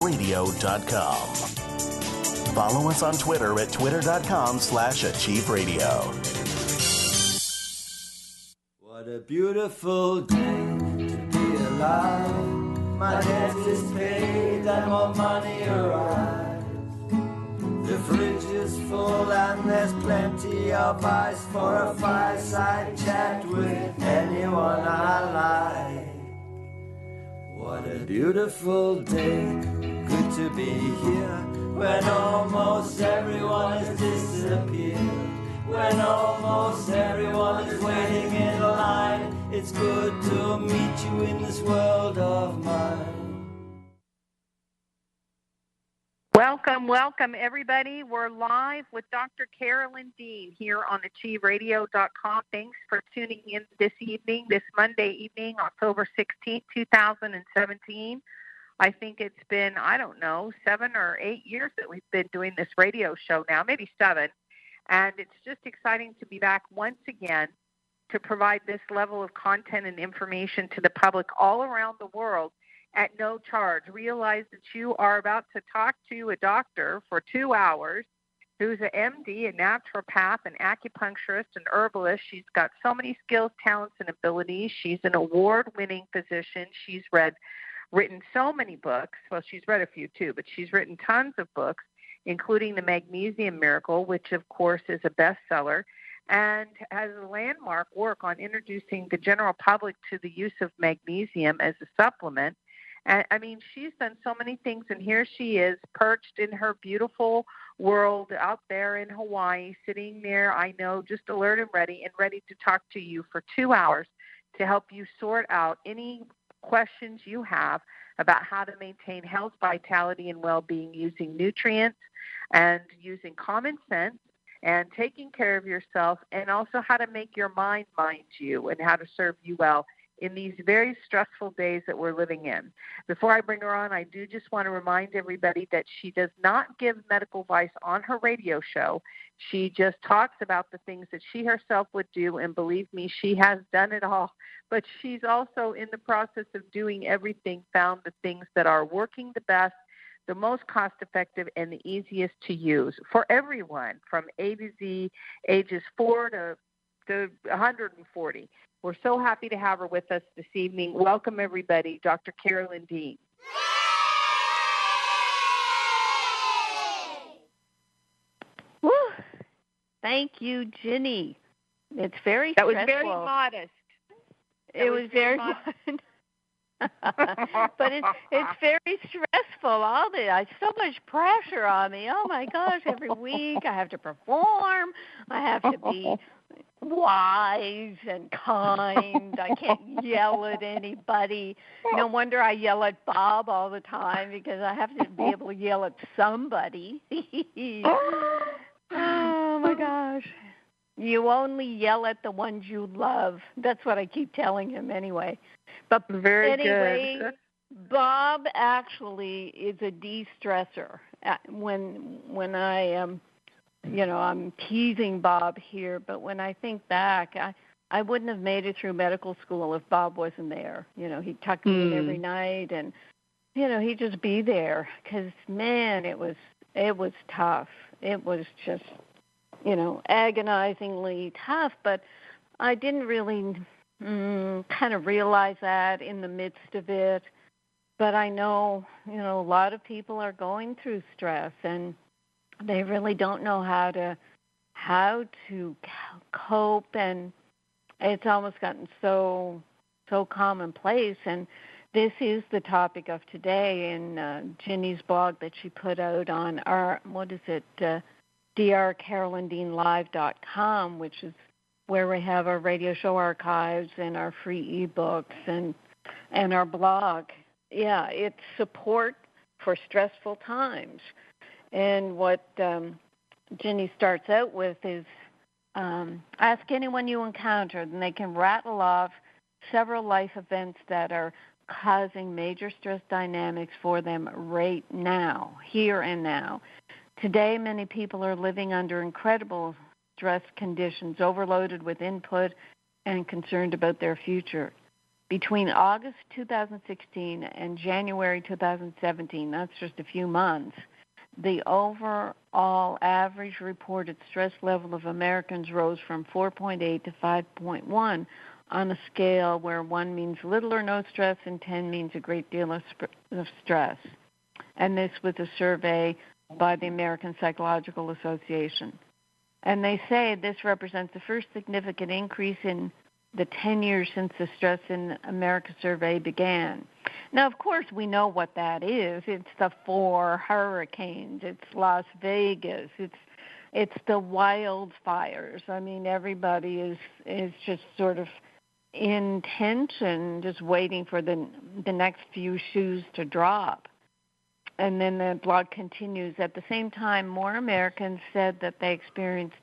radio.com. Follow us on Twitter at twitter.com/achieveradio. What a beautiful day to be alive. My debt is paid and more money arrives. The fridge is full and there's plenty of ice for a fireside chat with anyone I like. What a beautiful day, good to be here, when almost everyone has disappeared. When almost everyone is waiting in line, it's good to meet you in this world of mine. Welcome, everybody. We're live with Dr. Carolyn Dean here on achieveradio.com. Thanks for tuning in this evening, this Monday evening, October 16th, 2017. I think it's been, 7 or 8 years that we've been doing this radio show now, maybe 7. And it's just exciting to be back once again to provide this level of content and information to the public all around the world at no charge. Realize that you are about to talk to a doctor for 2 hours who's an MD, a naturopath, an acupuncturist, an herbalist. She's got so many skills, talents, and abilities. She's an award-winning physician. She's written so many books. Well, she's read a few too, but she's written tons of books, including The Magnesium Miracle, which, of course, is a bestseller, and has a landmark work on introducing the general public to the use of magnesium as a supplement. And, she's done so many things, and here she is perched in her beautiful world out there in Hawaii, sitting there, I know, just alert and ready to talk to you for 2 hours to help you sort out any questions you have about how to maintain health, vitality, and well-being using nutrients and using common sense and taking care of yourself, and also how to make your mind you and how to serve you well in these very stressful days that we're living in. Before I bring her on, I do just want to remind everybody that she does not give medical advice on her radio show. She just talks about the things that she herself would do, and believe me, she has done it all. But she's also in the process of doing everything, found the things that are working the best, the most cost-effective, and the easiest to use for everyone from A to Z, ages 4 to 140. We're so happy to have her with us this evening. Welcome, everybody, Dr. Carolyn Dean. Woo. Thank you, Ginny. It's very That was stressful. very modest. It was very modest. But it's very stressful. All this, so much pressure on me. Oh my gosh! Every week I have to perform. I have to be wise and kind. I can't yell at anybody. No wonder I yell at Bob all the time, because I have to be able to yell at somebody. Oh my gosh! You only yell at the ones you love. That's what I keep telling him anyway. But anyway, good. Bob actually is a de-stressor. When I am, I'm teasing Bob here, but when I think back, I wouldn't have made it through medical school if Bob wasn't there. He'd tuck me in every night, and he'd just be there. Because man, it was tough. It was just agonizingly tough. But I didn't really kind of realize that in the midst of it. But I know, a lot of people are going through stress, and they really don't know how to cope, and it's almost gotten so commonplace. And this is the topic of today in Ginny's blog that she put out on our drcarolyndeanlive.com, which is where we have our radio show archives and our free ebooks and our blog. Yeah, it's support for stressful times. And what Ginny starts out with is ask anyone you encounter, and they can rattle off several life events that are causing major stress dynamics for them right now, here and now. Today, many people are living under incredible stress conditions, overloaded with input and concerned about their future. Between August 2016 and January 2017, that's just a few months, the overall average reported stress level of Americans rose from 4.8 to 5.1 on a scale where 1 means little or no stress and 10 means a great deal of stress. And this was a survey by the American Psychological Association. And they say this represents the first significant increase in the 10 years since the Stress in America survey began. Now, of course, we know what that is. It's the 4 hurricanes. It's Las Vegas. It's the wildfires. I mean, everybody is just sort of in tension, just waiting for the next few shoes to drop. And then the blog continues. At the same time, more Americans said that they experienced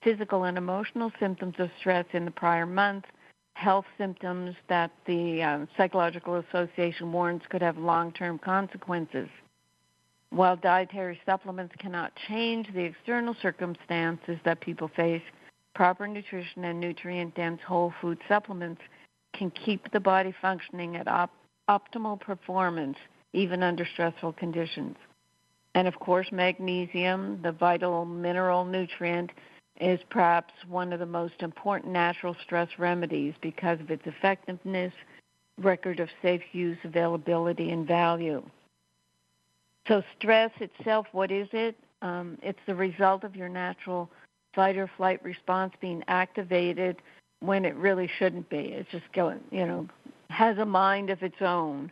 physical and emotional symptoms of stress in the prior month, health symptoms that the Psychological Association warns could have long-term consequences. While dietary supplements cannot change the external circumstances that people face, proper nutrition and nutrient-dense whole food supplements can keep the body functioning at optimal performance even under stressful conditions. And of course, magnesium, the vital mineral nutrient, is perhaps one of the most important natural stress remedies because of its effectiveness, record of safe use, availability, and value. So stress itself, what is it? It's the result of your natural fight or flight response being activated when it really shouldn't be. It's just going, has a mind of its own.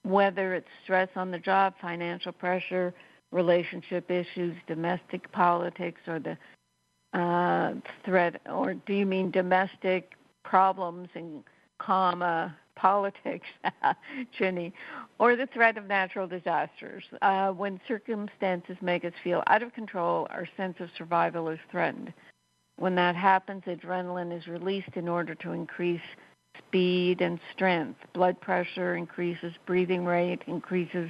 Whether it's stress on the job, financial pressure, relationship issues, domestic politics, or the threat, or do you mean domestic problems and politics, Jenny, or the threat of natural disasters? When circumstances make us feel out of control, our sense of survival is threatened. When that happens, adrenaline is released in order to increase speed and strength. Blood pressure increases, breathing rate increases,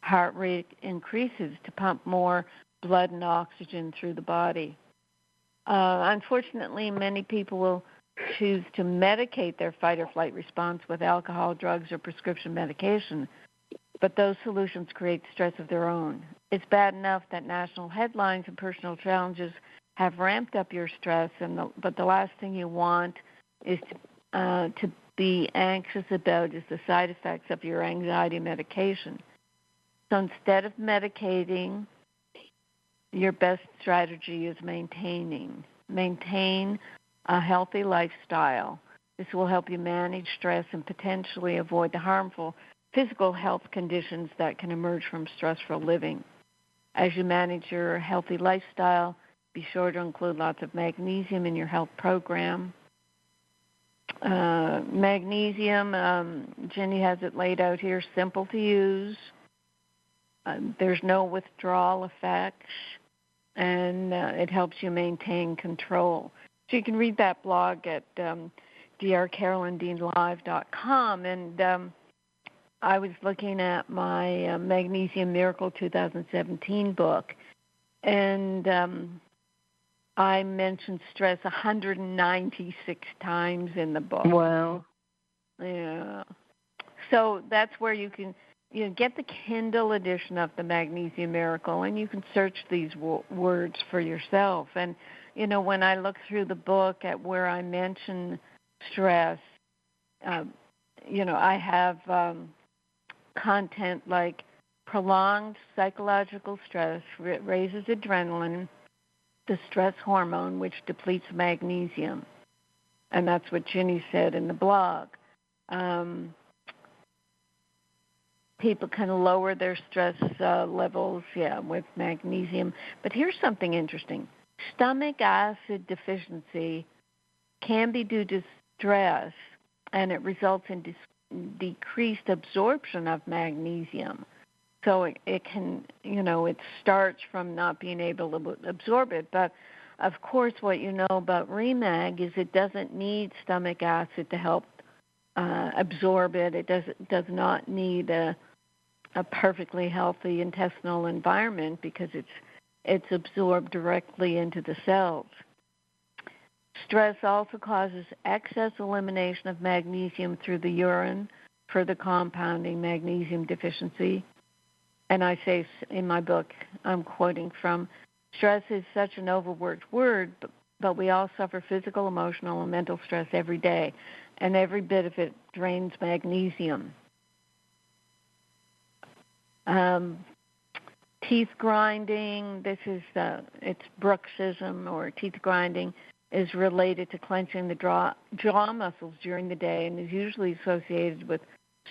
heart rate increases to pump more blood and oxygen through the body. Unfortunately, many people will choose to medicate their fight or flight response with alcohol, drugs, or prescription medication, but those solutions create stress of their own. It's bad enough that national headlines and personal challenges have ramped up your stress, but the last thing you want is to be anxious about is the side effects of your anxiety medication. So instead of medicating, your best strategy is maintain a healthy lifestyle. This will help you manage stress and potentially avoid the harmful physical health conditions that can emerge from stressful living. As you manage your healthy lifestyle, be sure to include lots of magnesium in your health program. Magnesium, Jenny has it laid out here, simple to use. There's no withdrawal effects, and it helps you maintain control. So you can read that blog at drcarolyndeanlive.com. And I was looking at my Magnesium Miracle 2017 book, and I mentioned stress 196 times in the book. Wow. Yeah. So that's where you can get the Kindle edition of the Magnesium Miracle, and you can search these words for yourself. And, when I look through the book at where I mention stress, I have content like prolonged psychological stress raises adrenaline, the stress hormone, which depletes magnesium. And that's what Ginny said in the blog. People can lower their stress levels, with magnesium. But here's something interesting. Stomach acid deficiency can be due to stress, and it results in decreased absorption of magnesium. So it can, it starts from not being able to absorb it. But, of course, what you know about Remag is it doesn't need stomach acid to help absorb it. It does not need a perfectly healthy intestinal environment because it's absorbed directly into the cells. Stress also causes excess elimination of magnesium through the urine, further compounding magnesium deficiency. And I say in my book, I'm quoting from, stress is such an overworked word, but we all suffer physical, emotional, and mental stress every day, and every bit of it drains magnesium. Teeth grinding, it's bruxism, or teeth grinding, is related to clenching the jaw muscles during the day and is usually associated with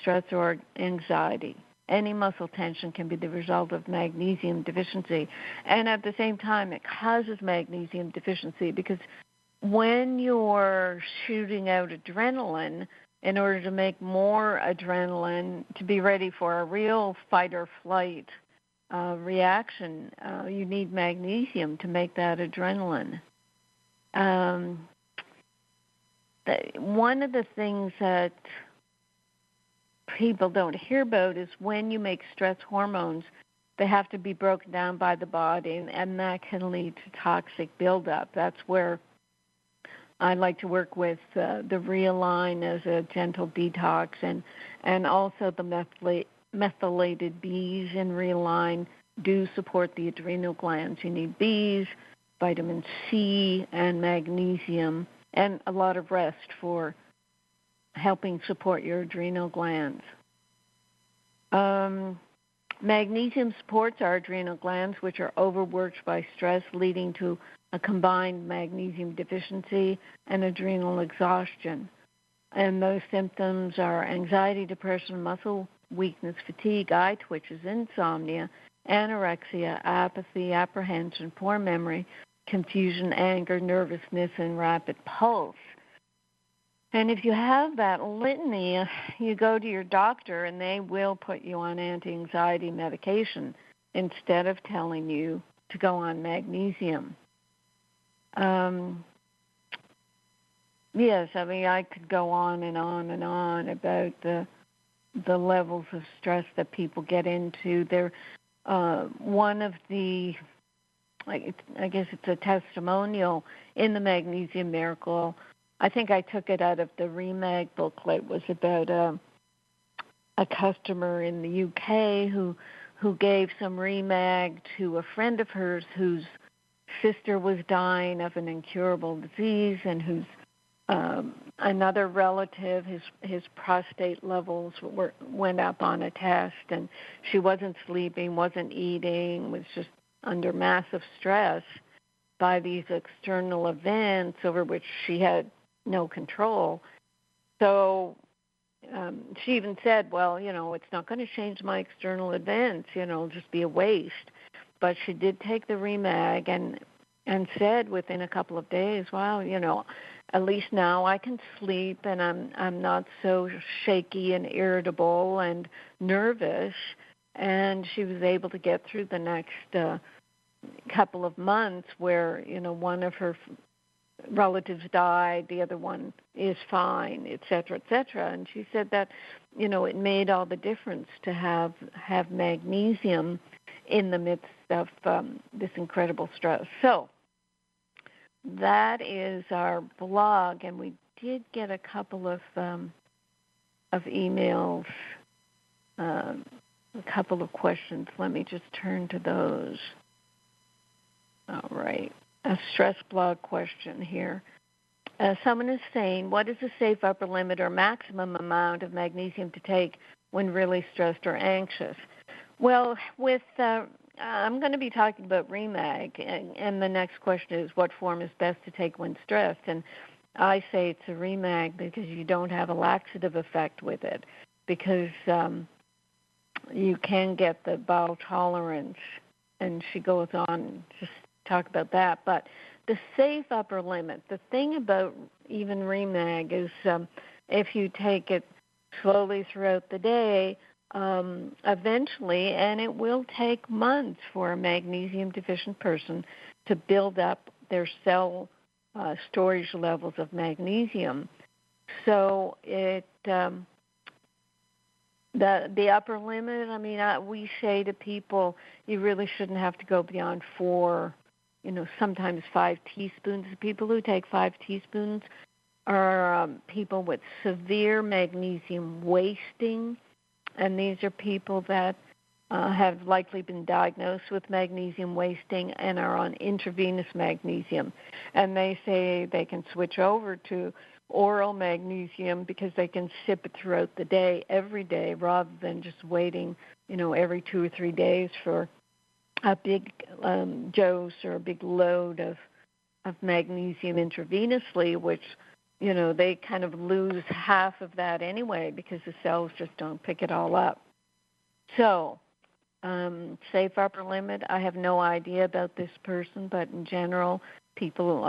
stress or anxiety. Any muscle tension can be the result of magnesium deficiency. And at the same time, it causes magnesium deficiency because when you're shooting out adrenaline, in order to make more adrenaline to be ready for a real fight or flight reaction, you need magnesium to make that adrenaline. One of the things that people don't hear about is when you make stress hormones, they have to be broken down by the body, and that can lead to toxic buildup. That's where I like to work with the Realign as a gentle detox, and also the methylated Bs in Realign do support the adrenal glands. You need Bs, vitamin C, and magnesium, and a lot of rest for helping support your adrenal glands. Magnesium supports our adrenal glands, which are overworked by stress, leading to a combined magnesium deficiency and adrenal exhaustion. And those symptoms are anxiety, depression, muscle weakness, fatigue, eye twitches, insomnia, anorexia, apathy, apprehension, poor memory, confusion, anger, nervousness, and rapid pulse. And if you have that litany, you go to your doctor and they will put you on anti-anxiety medication instead of telling you to go on magnesium. Yes, I mean, I could go on and on and on about the levels of stress that people get into. They're one of the, I guess it's a testimonial in the Magnesium Miracle. I think I took it out of the Remag booklet. It was about a customer in the UK who gave some Remag to a friend of hers whose sister was dying of an incurable disease, and whose another relative, his prostate levels went up on a test, and she wasn't sleeping, wasn't eating, was just under massive stress by these external events over which she had no control. So she even said, well, it's not going to change my external events, it'll just be a waste. But she did take the Remag and said within a couple of days, wow, at least now I can sleep and I'm not so shaky and irritable and nervous. And she was able to get through the next couple of months where, one of her relatives died, the other one is fine, et cetera, et cetera. And she said that, it made all the difference to have magnesium in the midst of this incredible stress. So that is our blog, and we did get a couple of emails, a couple of questions. Let me just turn to those. All right. A stress blog question here. Someone is saying, what is the safe upper limit or maximum amount of magnesium to take when really stressed or anxious? Well, I'm going to be talking about Remag, and the next question is what form is best to take when stressed. And I say it's a Remag because you don't have a laxative effect with it, because you can get the bowel tolerance, and she goes on just talk about that. But the safe upper limit, the thing about even Remag is if you take it slowly throughout the day, eventually, and it will take months for a magnesium-deficient person to build up their cell storage levels of magnesium. So the upper limit, we say to people, you really shouldn't have to go beyond 4 sometimes 5 teaspoons. People who take 5 teaspoons are people with severe magnesium wasting, and these are people that have likely been diagnosed with magnesium wasting and are on intravenous magnesium. And they say they can switch over to oral magnesium because they can sip it throughout the day, every day, rather than just waiting, every 2 or 3 days for a big dose or a big load of magnesium intravenously, which, they kind of lose half of that anyway because the cells just don't pick it all up. So, safe upper limit, I have no idea about this person, but in general, people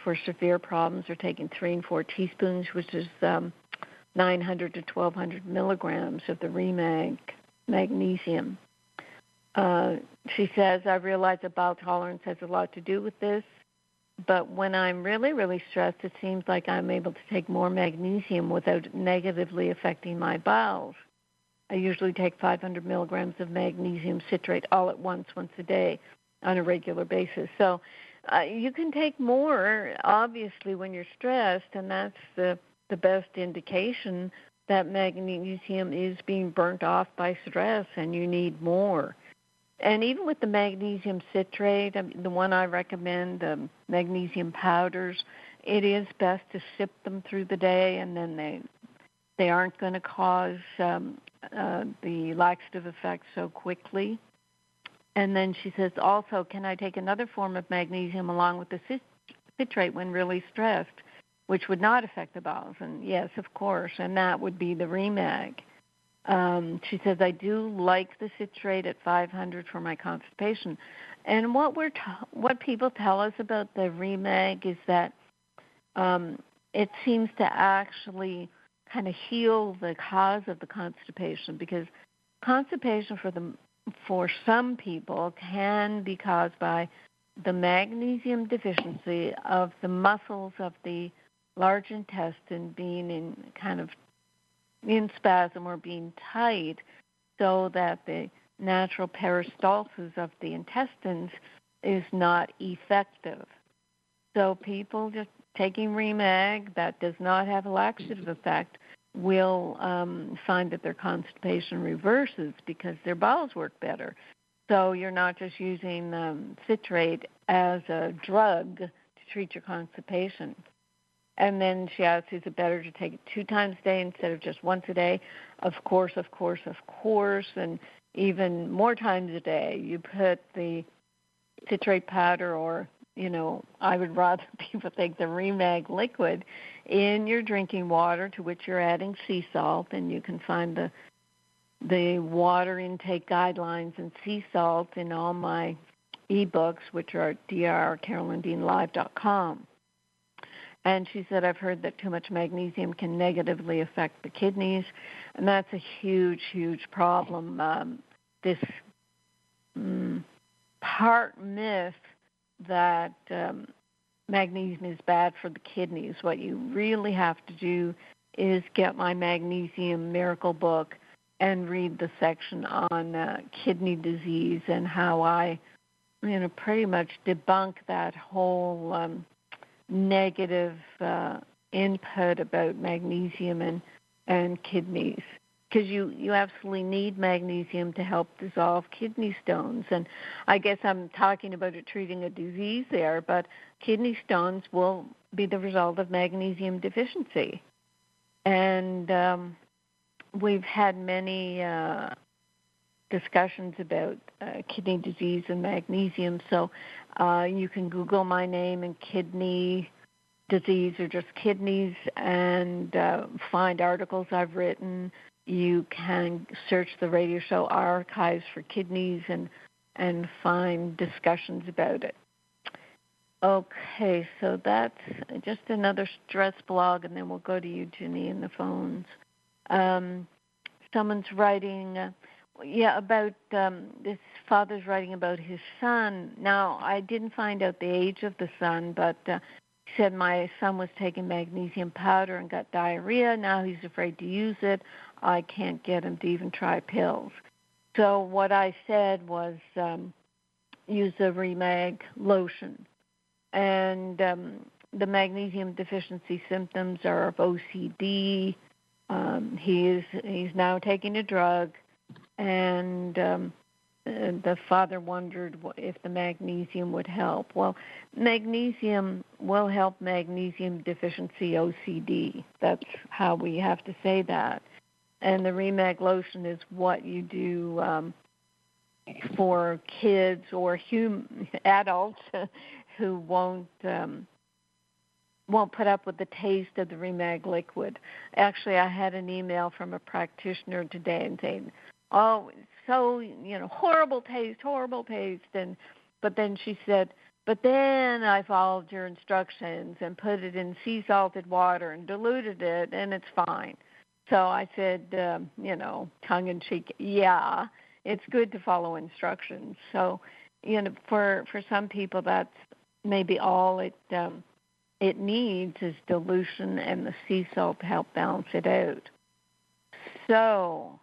for severe problems are taking 3 and 4 teaspoons, which is 900 to 1,200 milligrams of the magnesium. She says, I realize that bowel tolerance has a lot to do with this, but when I'm really, really stressed, it seems like I'm able to take more magnesium without negatively affecting my bowels. I usually take 500 milligrams of magnesium citrate all at once a day on a regular basis. So you can take more, obviously, when you're stressed, and that's the best indication that magnesium is being burnt off by stress and you need more. And even with the magnesium citrate, the one I recommend, the magnesium powders, it is best to sip them through the day, and then they aren't going to cause the laxative effect so quickly. And then she says, also, can I take another form of magnesium along with the citrate when really stressed, which would not affect the bowels? And yes, of course, and that would be the Remag. She says, I do like the citrate at 500 for my constipation. And what people tell us about the Remag is that it seems to actually kind of heal the cause of the constipation, because constipation for some people can be caused by the magnesium deficiency of the muscles of the large intestine being in spasm or being tight, so that the natural peristalsis of the intestines is not effective. So people just taking Remag that does not have a laxative effect will find that their constipation reverses because their bowels work better. So you're not just using citrate as a drug to treat your constipation. And then she asks, is it better to take it 2 times a day instead of just once a day? Of course, and even more times a day. You put the citrate powder, or, I would rather people take the Remag liquid in your drinking water, to which you're adding sea salt, and you can find the water intake guidelines and sea salt in all my ebooks, which are at drcarolyndeanlive.com. And she said, I've heard that too much magnesium can negatively affect the kidneys, and that's a huge, huge problem. This part myth that magnesium is bad for the kidneys. What you really have to do is get my Magnesium Miracle book and read the section on kidney disease and how I, pretty much debunk that whole negative input about magnesium and kidneys, because you absolutely need magnesium to help dissolve kidney stones. And I guess I'm talking about it treating a disease there, but kidney stones will be the result of magnesium deficiency. And we've had many discussions about kidney disease and magnesium. So you can Google my name and kidney disease or just kidneys and find articles I've written. You can search the radio show archives for kidneys and find discussions about it. Okay, so that's just another stress blog, and then we'll go to you, Ginny, in the phones. Someone's writing, about this father's writing about his son. Now, I didn't find out the age of the son, but he said my son was taking magnesium powder and got diarrhea. Now he's afraid to use it. I can't get him to even try pills. So what I said was, use the Remag lotion. And the magnesium deficiency symptoms are of OCD. He's now taking a drug, and the father wondered if the magnesium would help. Well, magnesium will help magnesium deficiency OCD. That's how we have to say that. And the Remag lotion is what you do for kids or adults who won't put up with the taste of the Remag liquid. Actually, I had an email from a practitioner today and saying, "Oh, it's so horrible taste," but then she said, "But then I followed your instructions and put it in sea salted water and diluted it, and it's fine." So I said, tongue in cheek, yeah, it's good to follow instructions. So, for some people, that's maybe all it needs is dilution and the sea salt to help balance it out. So,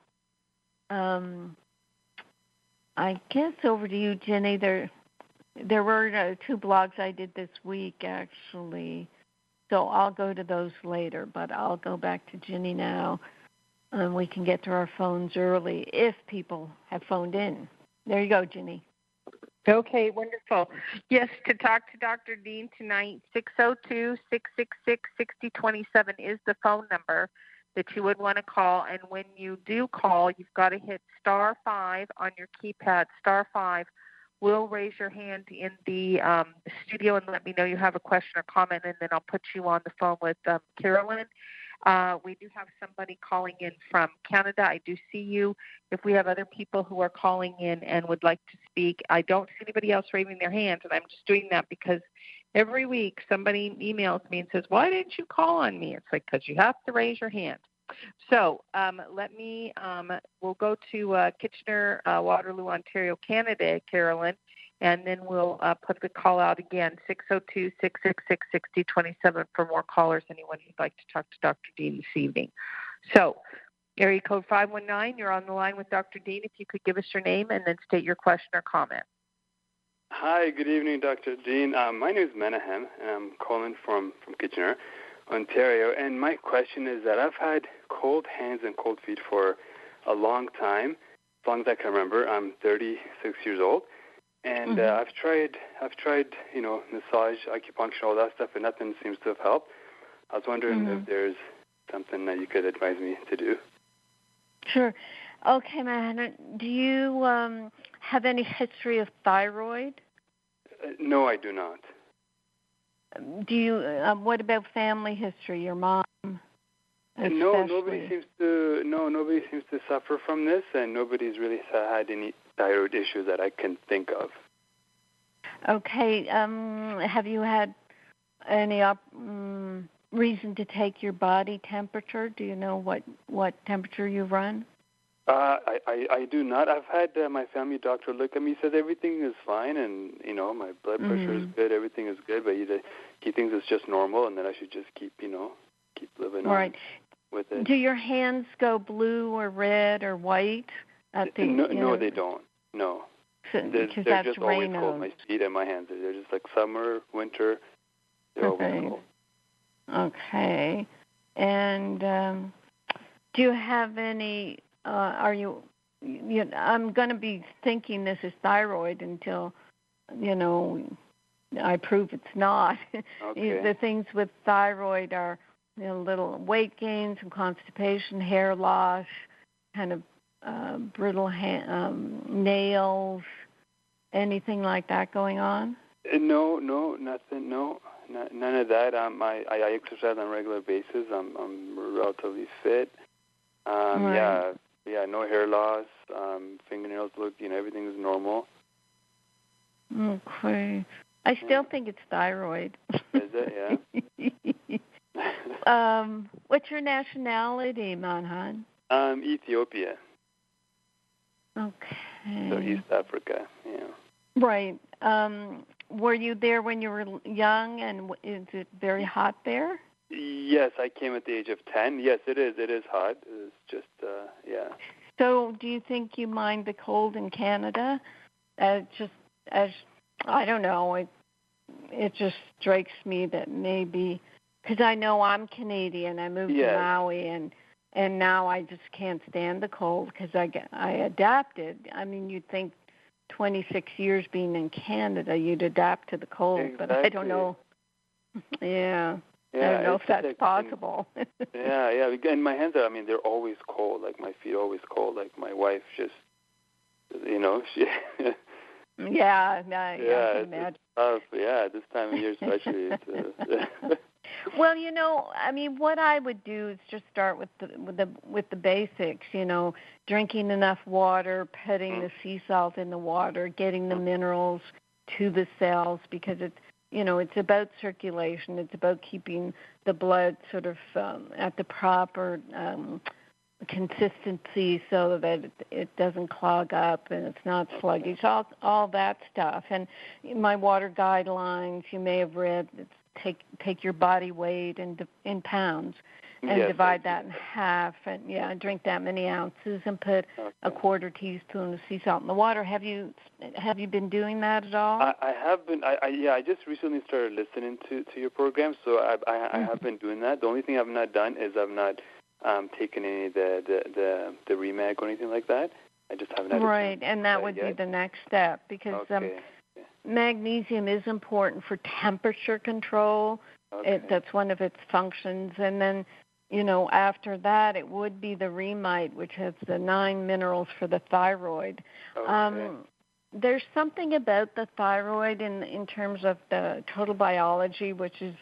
I guess over to you, Jenny. There were 2 blogs I did this week, actually. So I'll go to those later, but I'll go back to Ginny now, and we can get to our phones early if people have phoned in. There you go, Ginny. Okay, wonderful. Yes, to talk to Dr. Dean tonight, 602-666-6027 is the phone number that you would want to call. And when you do call, you've got to hit *5 on your keypad, *5. Will raise your hand in the studio and let me know you have a question or comment, and then I'll put you on the phone with Carolyn. We do have somebody calling in from Canada. I do see you. If we have other people who are calling in and would like to speak, I don't see anybody else raising their hands, and I'm just doing that because every week somebody emails me and says, "Why didn't you call on me?" It's like, because you have to raise your hand. So we'll go to Kitchener, Waterloo, Ontario, Canada, Carolyn, and then we'll put the call out again, 602-666-6027 for more callers, anyone who'd like to talk to Dr. Dean this evening. So area code 519, you're on the line with Dr. Dean. If you could give us your name and then state your question or comment. Hi, good evening, Dr. Dean. My name is Menahem, and I'm calling from Kitchener, Ontario. And my question is that I've had cold hands and cold feet for a long time, as long as I can remember. I'm 36 years old, and I've tried, massage, acupuncture, all that stuff, and nothing seems to have helped. I was wondering if there's something that you could advise me to do. Sure. Okay, Mahana, do you have any history of thyroid? No, I do not. Do you? What about family history? Your mom? Especially? No, nobody seems to suffer from this, and nobody's really had any thyroid issues that I can think of. Okay. Have you had any reason to take your body temperature? Do you know what temperature you run? I do not. I've had my family doctor look at me. He says everything is fine, and my blood pressure is good. Everything is good, but he thinks it's just normal, and that I should just keep living on with it. Do your hands go blue or red or white? No, they don't. No, they're just always cold. My feet and my hands, they're just like summer, winter. They're always cold. Okay, and do you have any? I'm going to be thinking this is thyroid until, I prove it's not. Okay. The things with thyroid are little weight gain, some constipation, hair loss, kind of brittle nails, anything like that going on? No, nothing. No, none of that. I exercise on a regular basis. I'm relatively fit. Right. Yeah, no hair loss. Fingernails look, everything is normal. Okay. I still think it's thyroid. Is it? Yeah. What's your nationality, Manhan? Ethiopia. Okay. So East Africa, yeah. Right. Were you there when you were young, and is it very hot there? Yes, I came at the age of 10. Yes, it is. It is hot. It's just, yeah. So do you think you mind the cold in Canada? Just I don't know, it just strikes me that maybe, because I know I'm Canadian, I moved to Maui, and now I just can't stand the cold because I adapted. I mean, you'd think 26 years being in Canada, you'd adapt to the cold, Exactly. but I don't know. Yeah, I don't know if that's possible. Yeah. And my hands are, they're always cold. Like, my feet are always cold. Like, my wife just, she... I can imagine. Tough. Yeah, this time of year especially. Well, what I would do is just start with the basics. Drinking enough water, putting the sea salt in the water, getting the minerals to the cells, because it's about circulation. It's about keeping the blood sort of at the proper consistency so that it doesn't clog up and it's not sluggish, all that stuff. And my water guidelines, you may have read, take your body weight in pounds and divide that in half, and drink that many ounces and put a quarter teaspoon of sea salt in the water. Have you been doing that at all? I have been. I just recently started listening to your program, so I have been doing that. The only thing I've not done is I've not taken any of the Remag or anything like that. I just haven't had right, and that would be the next step, because magnesium is important for temperature control. That's one of its functions. And then, after that, it would be the Remite, which has the 9 minerals for the thyroid. There's something about the thyroid in terms of the total biology, which is,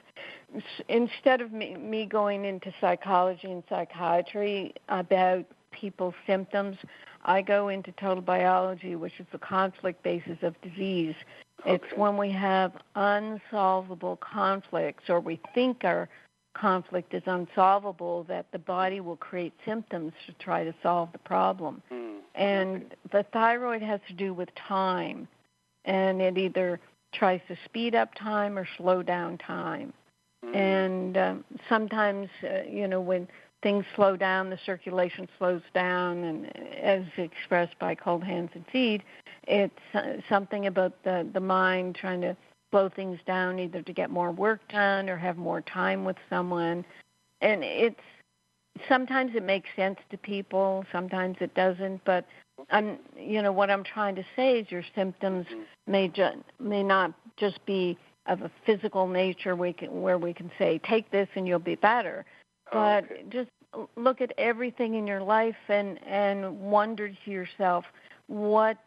instead of me going into psychology and psychiatry about people's symptoms, I go into total biology, which is the conflict basis of disease. It's when we have unsolvable conflicts, or we think our conflict is unsolvable, that the body will create symptoms to try to solve the problem. And the thyroid has to do with time, and it either tries to speed up time or slow down time. And sometimes, when things slow down, the circulation slows down, and as expressed by cold hands and feet, it's something about the mind trying to slow things down, either to get more work done or have more time with someone. And sometimes it makes sense to people, sometimes it doesn't. But what I'm trying to say is your symptoms may not just be of a physical nature where we can say, take this and you'll be better. But just look at everything in your life and wonder to yourself, what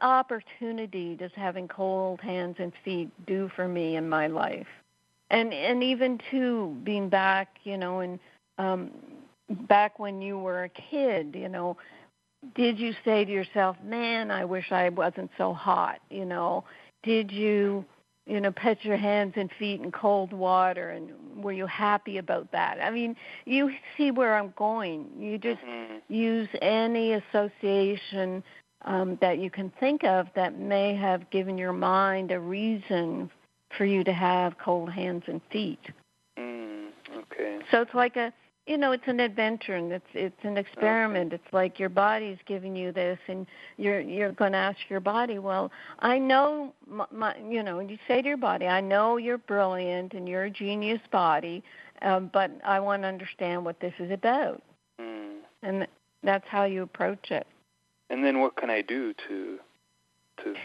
opportunity does having cold hands and feet do for me in my life? And even too, being back, back when you were a kid, did you say to yourself, man, I wish I wasn't so hot? Did you, put your hands and feet in cold water, and were you happy about that? I mean, you see where I'm going. You just use any association that you can think of that may have given your mind a reason for you to have cold hands and feet. So it's like it's an adventure, and it's an experiment. It's like your body's giving you this, and you're going to ask your body, well, I know you say to your body, I know you're brilliant and you're a genius body, but I want to understand what this is about. And that's how you approach it. And then what can I do to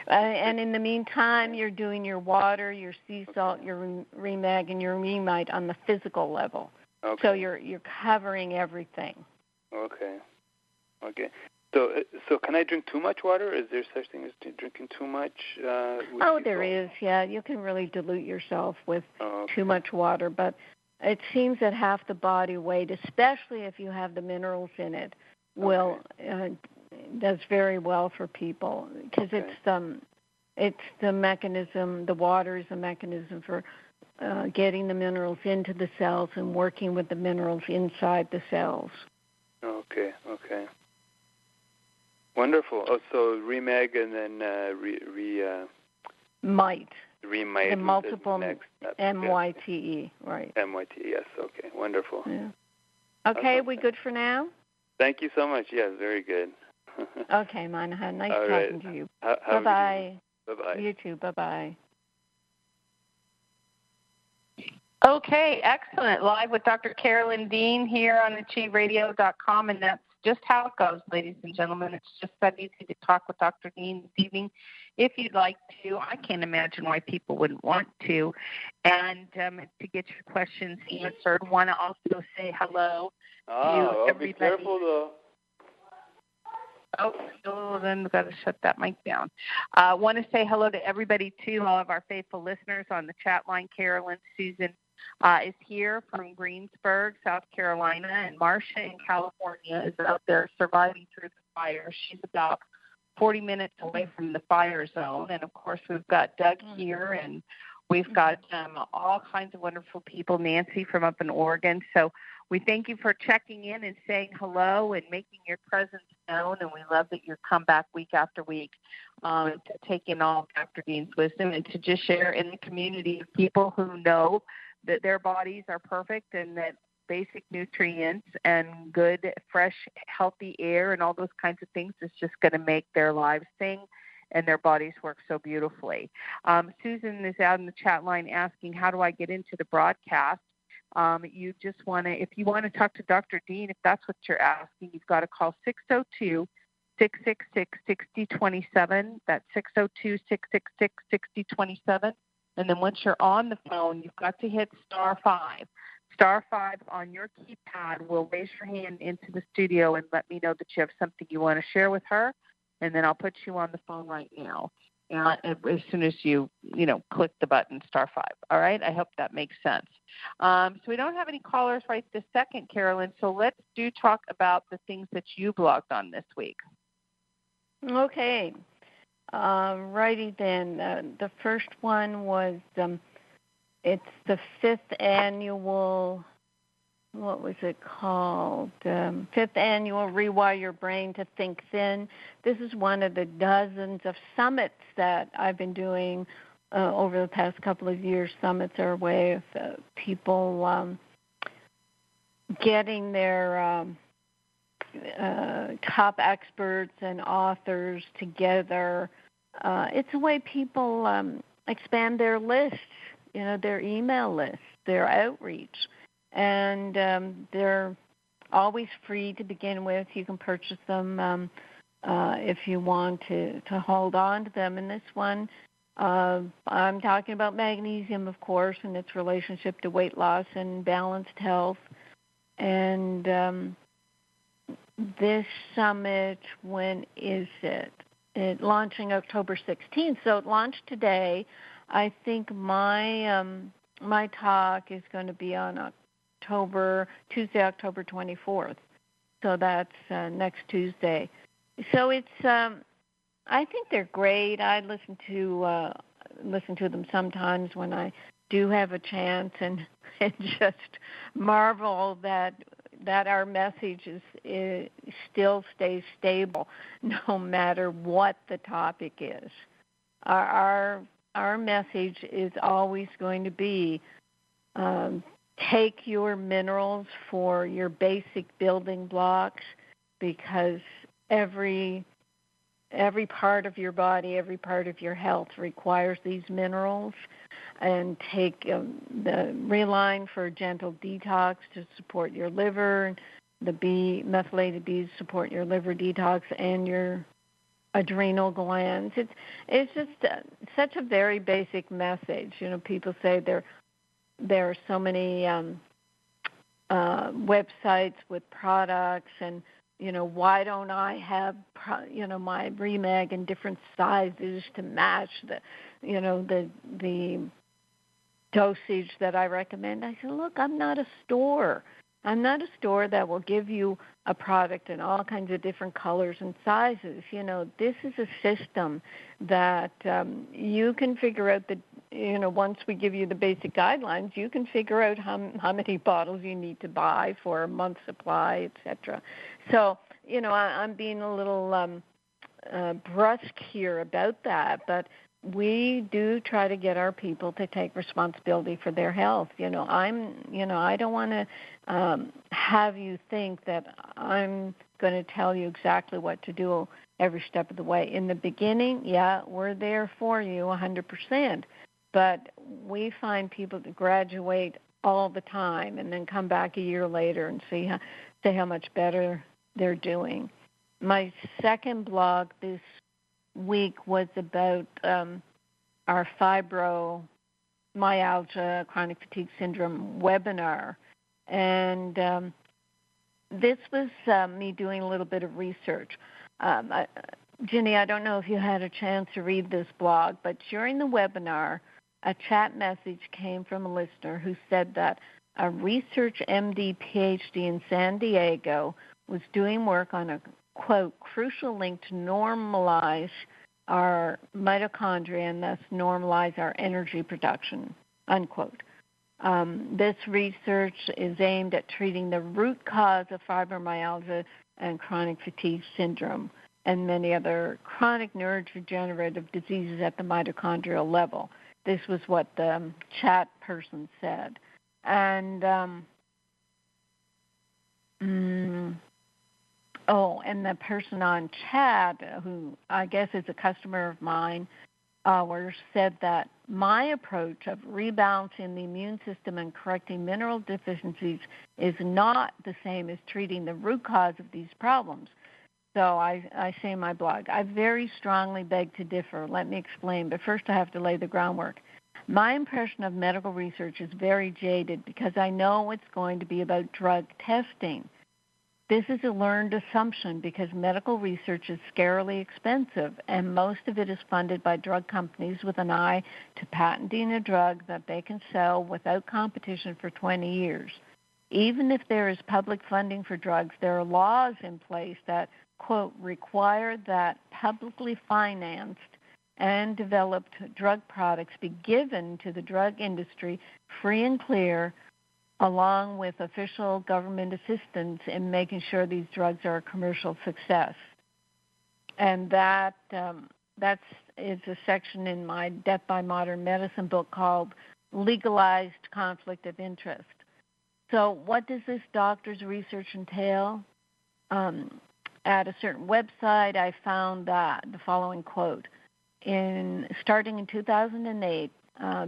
and in the meantime, you're doing your water, your sea salt, your Remag, and your Remite on the physical level. So you're covering everything. Okay. So can I drink too much water? Is there such thing as drinking too much? There is. Yeah, you can really dilute yourself with too much water, but it seems that half the body weight, especially if you have the minerals in it, does very well for people, because it's the mechanism. The water is a mechanism for getting the minerals into the cells and working with the minerals inside the cells. Okay. Wonderful. So Remag and then Mite. Remite. The multiple MYTE, right. MYTE, yes. Okay, wonderful. Yeah. Okay, we good for now? Thank you so much. Yes, very good. Okay, Monahan. Nice All talking right. to you. Bye-bye. Bye-bye. You too. Bye-bye. Okay, excellent. Live with Dr. Carolyn Dean here on achieveradio.com, and that's just how it goes, ladies and gentlemen. It's just that easy to talk with Dr. Dean this evening. If you'd like to, I can't imagine why people wouldn't want to. And to get your questions answered, want to also say hello to everybody. Be careful, though. Oh, then we've got to shut that mic down. Want to say hello to everybody, too, all of our faithful listeners on the chat line. Carolyn, Susan is here from Greensburg, South Carolina, and Marcia in California is out there surviving through the fire. She's about 40 minutes away from the fire zone. And, of course, we've got Doug here, and we've got all kinds of wonderful people, Nancy from up in Oregon. So we thank you for checking in and saying hello and making your presence known, and we love that you come back week after week to take in all of Dr. Dean's wisdom and to just share in the community of people who know that their bodies are perfect and that basic nutrients and good, fresh, healthy air and all those kinds of things is just going to make their lives sing and their bodies work so beautifully. Susan is out in the chat line asking, how do I get into the broadcast? You just want to, if you want to talk to Dr. Dean, if that's what you're asking, you've got to call 602-666-6027. That's 602-666-6027. And then once you're on the phone, you've got to hit star 5. Star 5 on your keypad will raise your hand into the studio and let me know that you have something you want to share with her. And then I'll put you on the phone right now. As soon as you click the button, star 5. All right? I hope that makes sense. So we don't have any callers right this second, Carolyn, so let's talk about the things that you blogged on this week. Okay. Righty then. The first one was it's the 5th annual, what was it called? 5th annual Rewire Your Brain to Think Thin. This is one of the dozens of summits that I've been doing over the past couple of years. Summits are a way of people getting their top experts and authors together. It's a way people expand their lists, their email lists, their outreach. And they're always free to begin with. You can purchase them if you want to hold on to them. In this one, I'm talking about magnesium, of course, and its relationship to weight loss and balanced health. And this summit, when is it? It launching October 16th. So it launched today. I think my talk is going to be on Tuesday, October 24th. So that's next Tuesday. So it's, I think they're great. I listen to them sometimes when I do have a chance, and just marvel that our message still stays stable no matter what the topic is. Our message is always going to be take your minerals for your basic building blocks, because every part of your body, every part of your health requires these minerals. And take the Reline for gentle detox to support your liver, the methylated B's support your liver detox and your adrenal glands. It's just such a very basic message. People say there are so many websites with products, and why don't I have my Remag in different sizes to match the dosage that I recommend? I said, look, I'm not a store. I'm not a store that will give you a product in all kinds of different colors and sizes. This is a system that you can figure out once we give you the basic guidelines, you can figure out how many bottles you need to buy for a month's supply, etc. So, I'm being a little brusque here about that, but we do try to get our people to take responsibility for their health. I don't want to have you think that I'm going to tell you exactly what to do every step of the way. In the beginning, yeah, we're there for you 100%, but we find people that graduate all the time and then come back a year later and see how much better they're doing. My second blog this week was about our fibromyalgia, chronic fatigue syndrome webinar. And this was me doing a little bit of research. Ginny, I don't know if you had a chance to read this blog, but during the webinar, a chat message came from a listener who said that a research MD PhD in San Diego was doing work on a, quote, crucial link to normalize our mitochondria and thus normalize our energy production, unquote. This research is aimed at treating the root cause of fibromyalgia and chronic fatigue syndrome and many other chronic neurodegenerative diseases at the mitochondrial level. This was what the chat person said. And, and the person on chat, who I guess is a customer of mine, said that my approach of rebalancing the immune system and correcting mineral deficiencies is not the same as treating the root cause of these problems. So I say in my blog, I very strongly beg to differ. Let me explain, but first I have to lay the groundwork. My impression of medical research is very jaded because I know it's going to be about drug testing. This is a learned assumption because medical research is scarily expensive, and most of it is funded by drug companies with an eye to patenting a drug that they can sell without competition for 20 years. Even if there is public funding for drugs, there are laws in place that, quote, require that publicly financed and developed drug products be given to the drug industry free and clear, along with official government assistance in making sure these drugs are a commercial success. And that is a section in my Death by Modern Medicine book called Legalized Conflict of Interest. So what does this doctor's research entail? At a certain website, I found the following quote. Starting in 2008,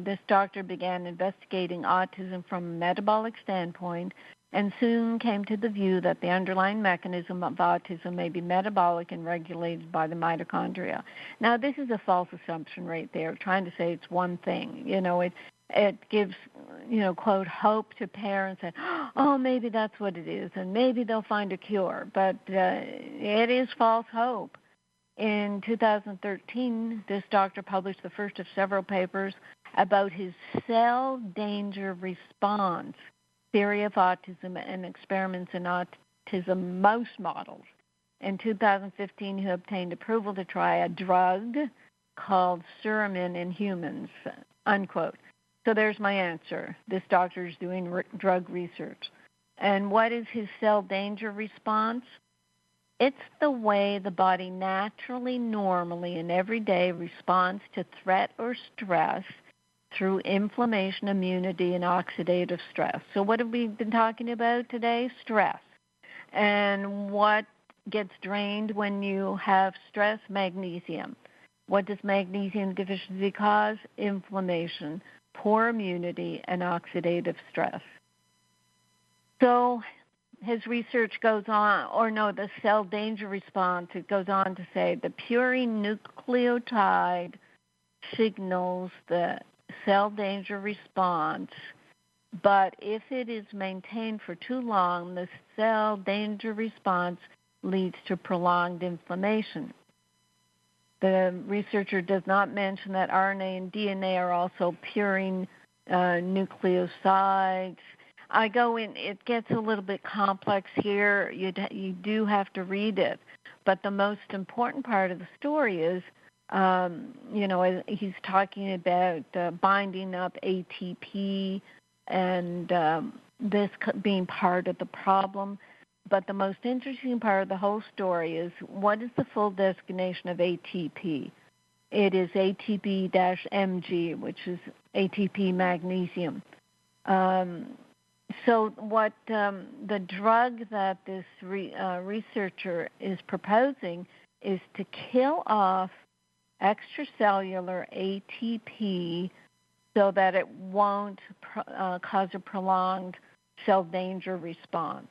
this doctor began investigating autism from a metabolic standpoint and soon came to the view that the underlying mechanism of autism may be metabolic and regulated by the mitochondria. Now, this is a false assumption right there, trying to say it's one thing. It gives, quote, hope to parents that, oh, maybe that's what it is, and maybe they'll find a cure. But it is false hope. In 2013, this doctor published the first of several papers about his cell danger response theory of autism and experiments in autism mouse models. In 2015, he obtained approval to try a drug called Suramin in humans, unquote. So there's my answer. This doctor is doing drug research. And what is his cell danger response? It's the way the body naturally, normally, and every day responds to threat or stress through inflammation, immunity, and oxidative stress. So what have we been talking about today? Stress. And what gets drained when you have stress? Magnesium. What does magnesium deficiency cause? Inflammation, poor immunity, and oxidative stress. So his research goes on, the cell danger response, it goes on to say the purine nucleotide signals the cell danger response, but if it is maintained for too long, the cell danger response leads to prolonged inflammation. The researcher does not mention that RNA and DNA are also purine nucleosides. I go in, it gets a little bit complex here. You do have to read it. But the most important part of the story is, he's talking about binding up ATP and this being part of the problem. But the most interesting part of the whole story is, what is the full designation of ATP? It is ATP-MG, which is ATP magnesium. So what the drug that this researcher is proposing is to kill off extracellular ATP so that it won't cause a prolonged cell danger response.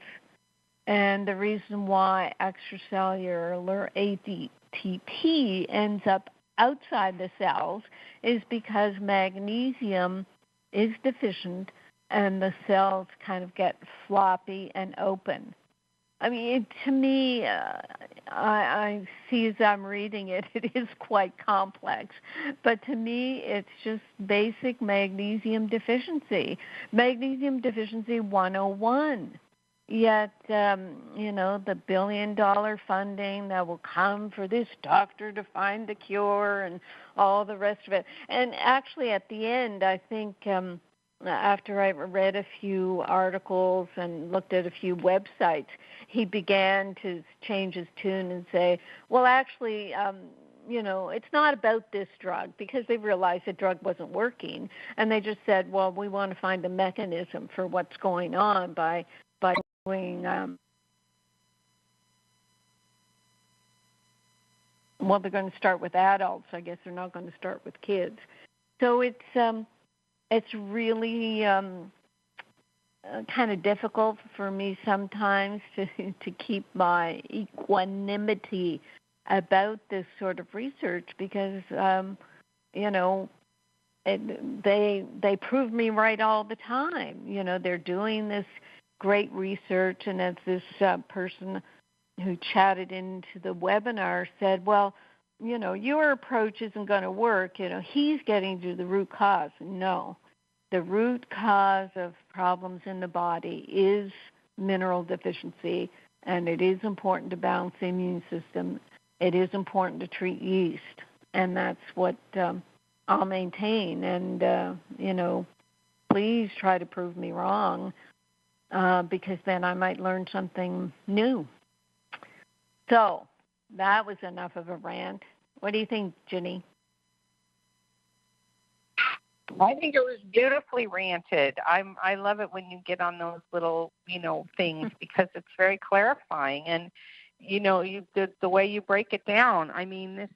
And the reason why extracellular ATP ends up outside the cells is because magnesium is deficient and the cells kind of get floppy and open. I mean, to me, I see as I'm reading it, it is quite complex. But to me, it's just basic magnesium deficiency. Magnesium deficiency 101. Yet, the billion-dollar funding that will come for this doctor to find the cure and all the rest of it. And actually, at the end, I think after I read a few articles and looked at a few websites, he began to change his tune and say, well, actually, it's not about this drug, because they realized the drug wasn't working. And they just said, well, we want to find the mechanism for what's going on by doing, well, they're going to start with adults. I guess they're not going to start with kids. So it's really kind of difficult for me sometimes to keep my equanimity about this sort of research, because they prove me right all the time. They're doing this great research, and as this person who chatted into the webinar said, well, your approach isn't going to work. He's getting to the root cause. No. The root cause of problems in the body is mineral deficiency, and it is important to balance the immune system. It is important to treat yeast, and that's what I'll maintain. And, please try to prove me wrong, because then I might learn something new. So that was enough of a rant. What do you think, Ginny? I think it was beautifully ranted. I love it when you get on those little, things, because it's very clarifying. And, the way you break it down, I mean,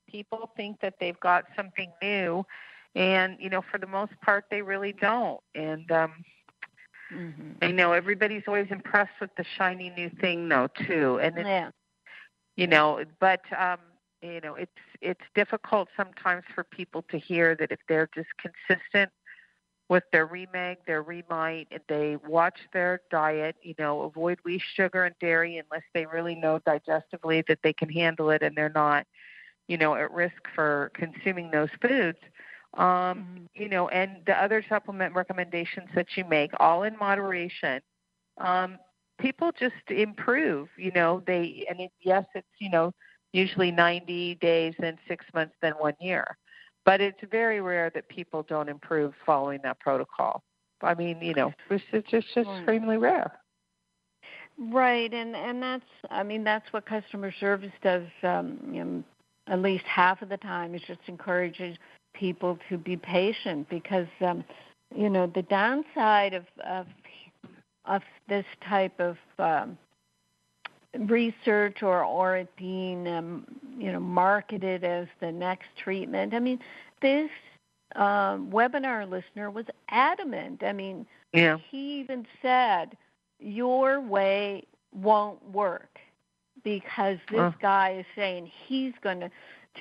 people think that they've got something new, and, for the most part, they really don't. And I know everybody's always impressed with the shiny new thing, though, too. And it's difficult sometimes for people to hear that if they're just consistent with their Remag, their Remite, and they watch their diet, avoid wheat, sugar, and dairy unless they really know digestively that they can handle it and they're not, at risk for consuming those foods. And the other supplement recommendations that you make, all in moderation, people just improve, it's, usually 90 days, then 6 months, then 1 year. But it's very rare that people don't improve following that protocol. I mean, it's just extremely rare. Right, and that's what customer service does. At least half of the time, is just encourages people to be patient, because the downside of this type of research or it being marketed as the next treatment. I mean, this webinar listener was adamant. I mean, he even said your way won't work, because this guy is saying he's going to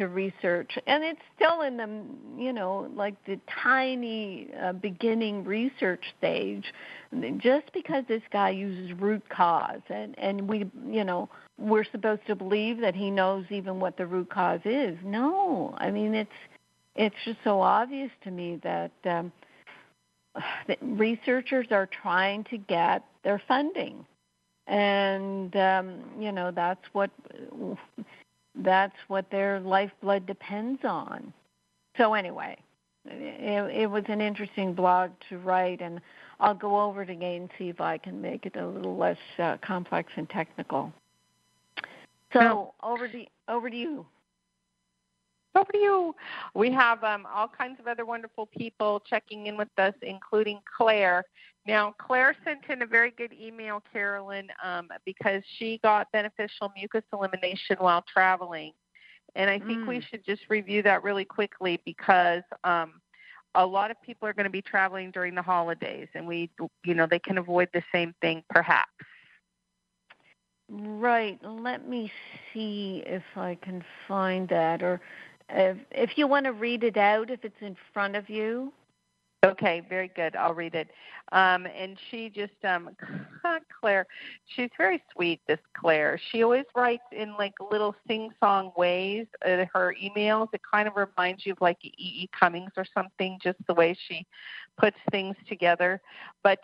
research, and it's still in the like the tiny beginning research stage. Just because this guy uses root cause, and we're supposed to believe that he knows even what the root cause is. No, I mean it's just so obvious to me that researchers are trying to get their funding, and that's what their lifeblood depends on. So anyway, it was an interesting blog to write, and I'll go over it again and see if I can make it a little less complex and technical. So over to you. Over to you. We have all kinds of other wonderful people checking in with us, including Claire. Now, Claire sent in a very good email, Carolyn, because she got beneficial mucus elimination while traveling. And I think we should just review that really quickly because a lot of people are going to be traveling during the holidays, and they can avoid the same thing perhaps. Right. Let me see if I can find that, or if you want to read it out, if it's in front of you. Okay, very good. I'll read it. And she just, Claire, she's very sweet, this Claire. She always writes in like little sing-song ways in her emails. It kind of reminds you of like E.E. Cummings or something, just the way she puts things together. But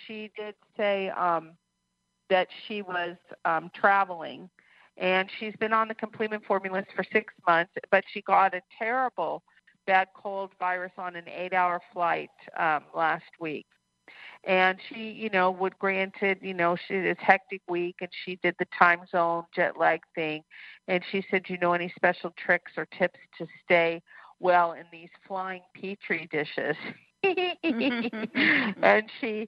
she did say that she was traveling, and she's been on the complement formulas for 6 months, but she got a terrible bad cold virus on an 8-hour flight last week. And she, granted, it's hectic week, and she did the time zone jet lag thing. And she said, any special tricks or tips to stay well in these flying Petri dishes? And she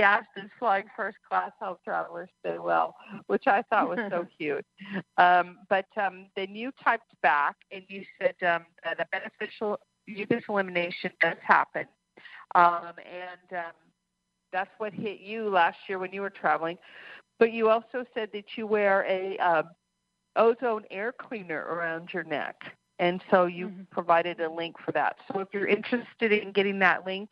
asked, does flying first class help travelers stay well, which I thought was so cute. But then you typed back and you said that a beneficial mucus elimination does happen. And that's what hit you last year when you were traveling. But you also said that you wear a ozone air cleaner around your neck. And so you provided a link for that. So if you're interested in getting that link,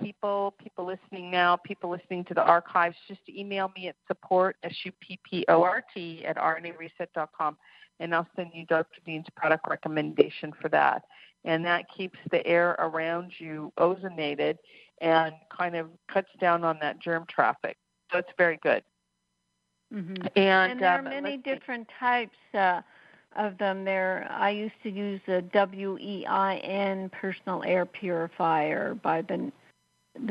people listening now, people listening to the archives, just email me at support, SUPPORT, at rnareset.com, and I'll send you Dr. Dean's product recommendation for that. And that keeps the air around you ozonated and kind of cuts down on that germ traffic. So it's very good. Mm-hmm. And there are many different types of them. I used to use a WEIN personal air purifier by the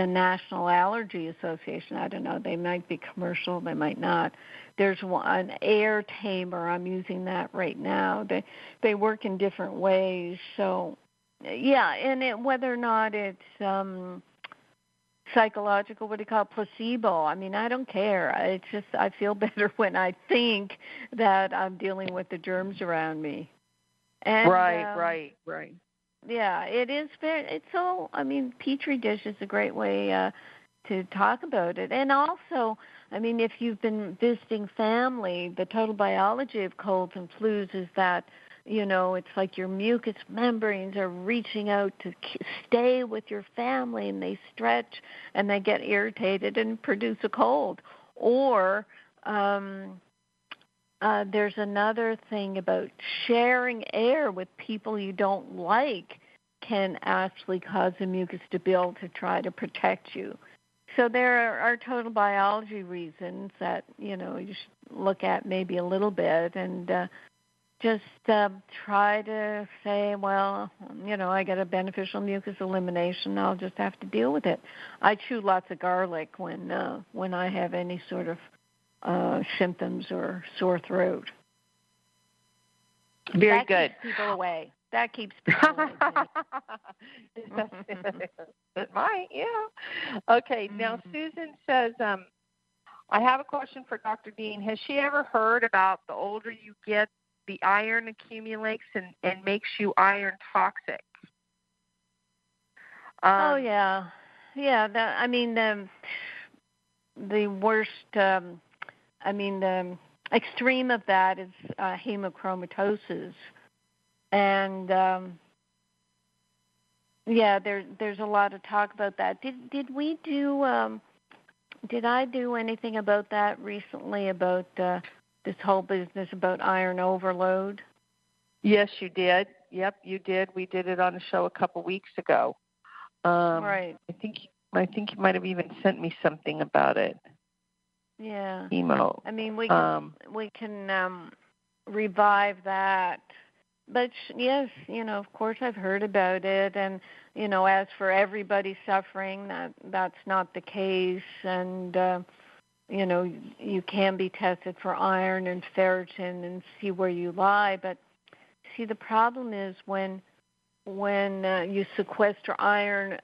National Allergy Association. I don't know. They might be commercial. They might not. There's an air tamer. I'm using that right now. They work in different ways. So, yeah, and whether or not it's psychological, what do you call it, placebo. I mean, I don't care. It's just I feel better when I think that I'm dealing with the germs around me. And, right. Yeah, it is very. It's so. I mean, Petri dish is a great way to talk about it. And also, I mean, if you've been visiting family, the total biology of colds and flus is that, it's like your mucous membranes are reaching out to stay with your family, and they stretch and they get irritated and produce a cold. Or there's another thing about sharing air with people you don't like can actually cause the mucus to build to try to protect you. So there are total biology reasons that, you should look at maybe a little bit and just try to say, well, I get a beneficial mucus elimination. I'll just have to deal with it. I chew lots of garlic when I have any sort of symptoms or sore throat. Very good. That keeps people away. That keeps people away. It might, yeah. Okay, now Susan says, I have a question for Dr. Dean. Has she ever heard about the older you get, the iron accumulates and makes you iron toxic? Oh, yeah. Yeah, the worst, the extreme of that is hemochromatosis. And, there's a lot of talk about that. Did we do, did I do anything about that recently, about this whole business about iron overload? Yes, you did. Yep, you did. We did it on a show a couple weeks ago. Right. I think you might have even sent me something about it. Yeah. Chemo. I mean, we can revive that. But yes, of course I've heard about it, and as for everybody suffering, that's not the case, and you can be tested for iron and ferritin and see where you lie. But see, the problem is when you sequester iron,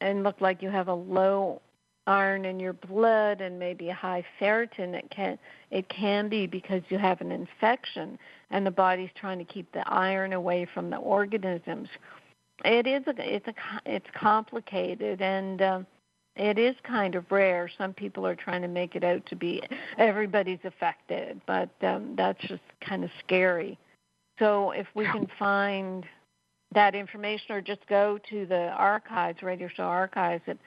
and look like you have a low iron in your blood and maybe a high ferritin, it can be because you have an infection and the body's trying to keep the iron away from the organisms. It's complicated, and it is kind of rare. Some people are trying to make it out to be everybody's affected, but that's just kind of scary. So if we can find that information, or just go to the archives, radio show archives at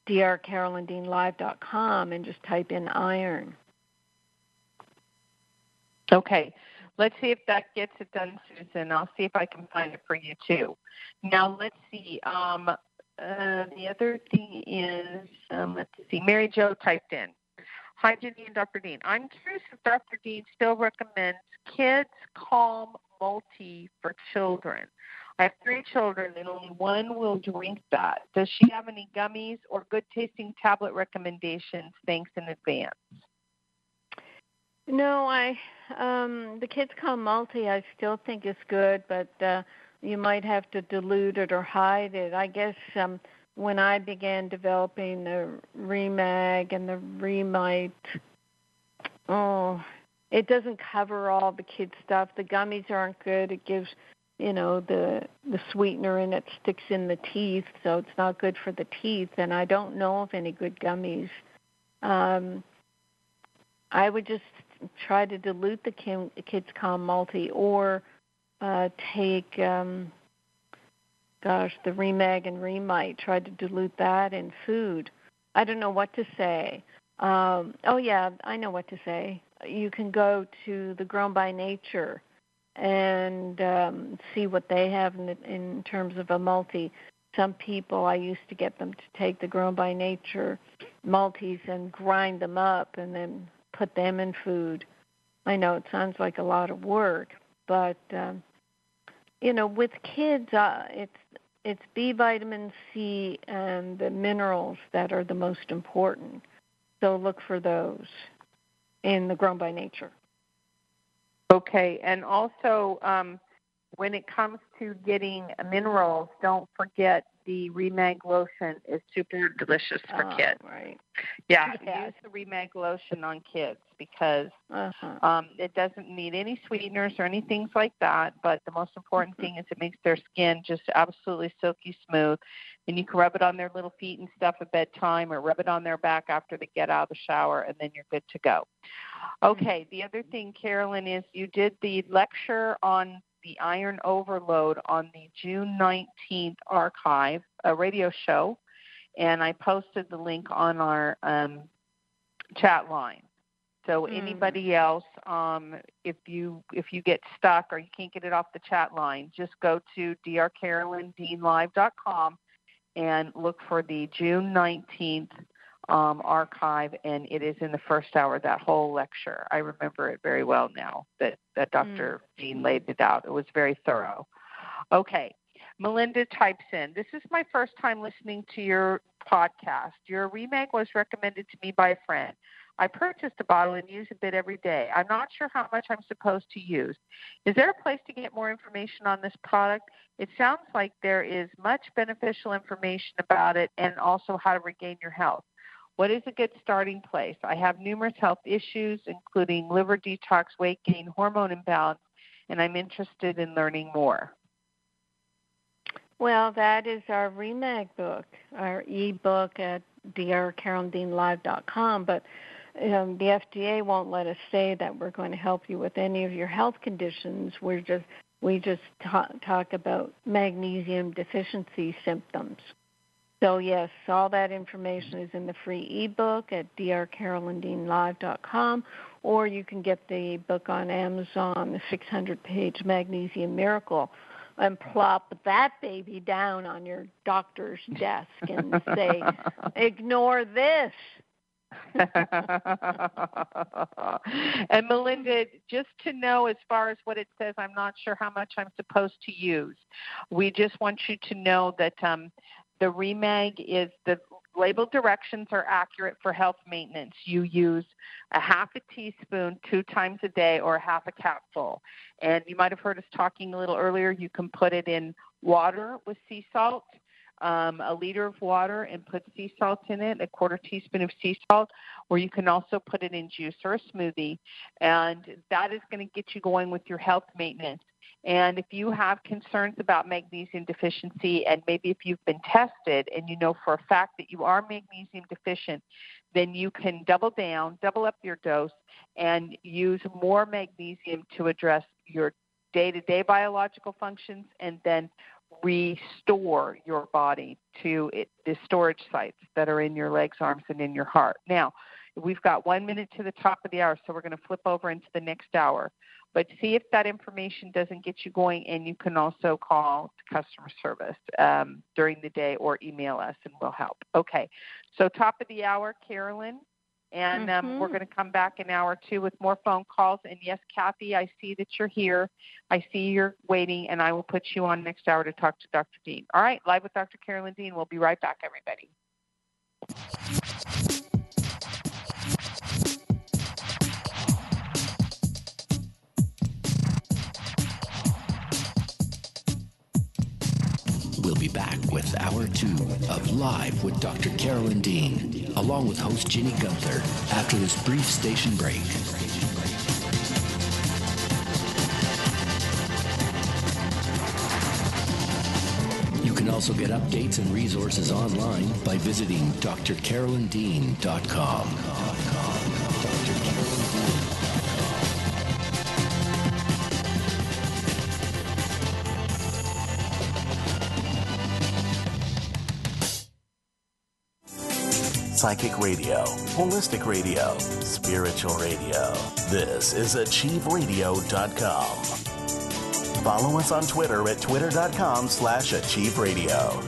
drcarolyndeanlive.com and just type in iron. Okay. Let's see if that gets it done, Susan. I'll see if I can find it for you, too. Now, let's see. The other thing is, let's see, Mary Jo typed in. Hi, Jenny and Dr. Dean. I'm curious if Dr. Dean still recommends Kids Calm Multi for children. I have 3 children, and only one will drink that. Does she have any gummies or good-tasting tablet recommendations? Thanks in advance. No, the Kids Calm Multi I still think is good, but you might have to dilute it or hide it. I guess when I began developing the Remag and the Remite, it doesn't cover all the kids' stuff. The gummies aren't good. It gives, the sweetener in it sticks in the teeth, so it's not good for the teeth, and I don't know of any good gummies. I would just try to dilute the Kids Calm Multi, or take, the Remag and Remite, try to dilute that in food. I don't know what to say. I know what to say. You can go to the Grown by Nature and see what they have in terms of a multi. Some people, I used to get them to take the Grown by Nature multis and grind them up and then put them in food. I know it sounds like a lot of work, but with kids, it's B vitamin C and the minerals that are the most important. So look for those in the Grown by Nature. Okay, and also when it comes to getting minerals, don't forget the Remag lotion is super delicious for kids. Right. Yeah, use the Remag lotion on kids because it doesn't need any sweeteners or anything like that, but the most important thing is it makes their skin just absolutely silky smooth, and you can rub it on their little feet and stuff at bedtime or rub it on their back after they get out of the shower, and then you're good to go. Okay, the other thing, Carolyn, is you did the lecture on the iron overload on the June 19th archive, a radio show, and I posted the link on our chat line. So anybody else, if you get stuck or you can't get it off the chat line, just go to drcarolyndeanlive.com and look for the June 19th archive, and it is in the first hour, that whole lecture. I remember it very well now that Dr. Dean laid it out. It was very thorough. Okay, Melinda types in, this is my first time listening to your podcast. Your Remag was recommended to me by a friend. I purchased a bottle and use a bit every day. I'm not sure how much I'm supposed to use. Is there a place to get more information on this product? It sounds like there is much beneficial information about it and also how to regain your health. What is a good starting place? I have numerous health issues, including liver detox, weight gain, hormone imbalance, and I'm interested in learning more. Well, that is our Remag book, our e-book at drcarolyndeanlive.com, but the FDA won't let us say that we're going to help you with any of your health conditions. We just talk about magnesium deficiency symptoms. So, yes, all that information is in the free e-book at drcarolyndeanlive.com, or you can get the book on Amazon, the 600-page Magnesium Miracle, and plop that baby down on your doctor's desk and say, ignore this. And Melinda, just to know as far as what it says, I'm not sure how much I'm supposed to use. We just want you to know that the Remag is, the label directions are accurate for health maintenance. You use a half a teaspoon 2 times a day or a half a capful. And you might have heard us talking a little earlier. You can put it in water with sea salt. a liter of water and put sea salt in it, a quarter teaspoon of sea salt, or you can also put it in juice or a smoothie. And that is going to get you going with your health maintenance. And if you have concerns about magnesium deficiency, and maybe if you've been tested and you know for a fact that you are magnesium deficient, then you can double up your dose, and use more magnesium to address your day-to-day biological functions, and then restore your body to the storage sites that are in your legs, arms, and in your heart. Now, we've got 1 minute to the top of the hour, so we're going to flip over into the next hour. But see if that information doesn't get you going, and you can also call customer service during the day or email us, and we'll help. Okay, so top of the hour, Carolyn, and we're going to come back in hour 2 with more phone calls. And, yes, Kathy, I see that you're here. I see you're waiting, and I will put you on next hour to talk to Dr. Dean. All right, live with Dr. Carolyn Dean. We'll be right back, everybody. We'll be back with Hour 2 of Live with Dr. Carolyn Dean, along with host Ginny Gunther, after this brief station break. You can also get updates and resources online by visiting drcarolyndean.com. Psychic radio, holistic radio, spiritual radio. This is achieveradio.com. Follow us on Twitter at twitter.com/achieveradio.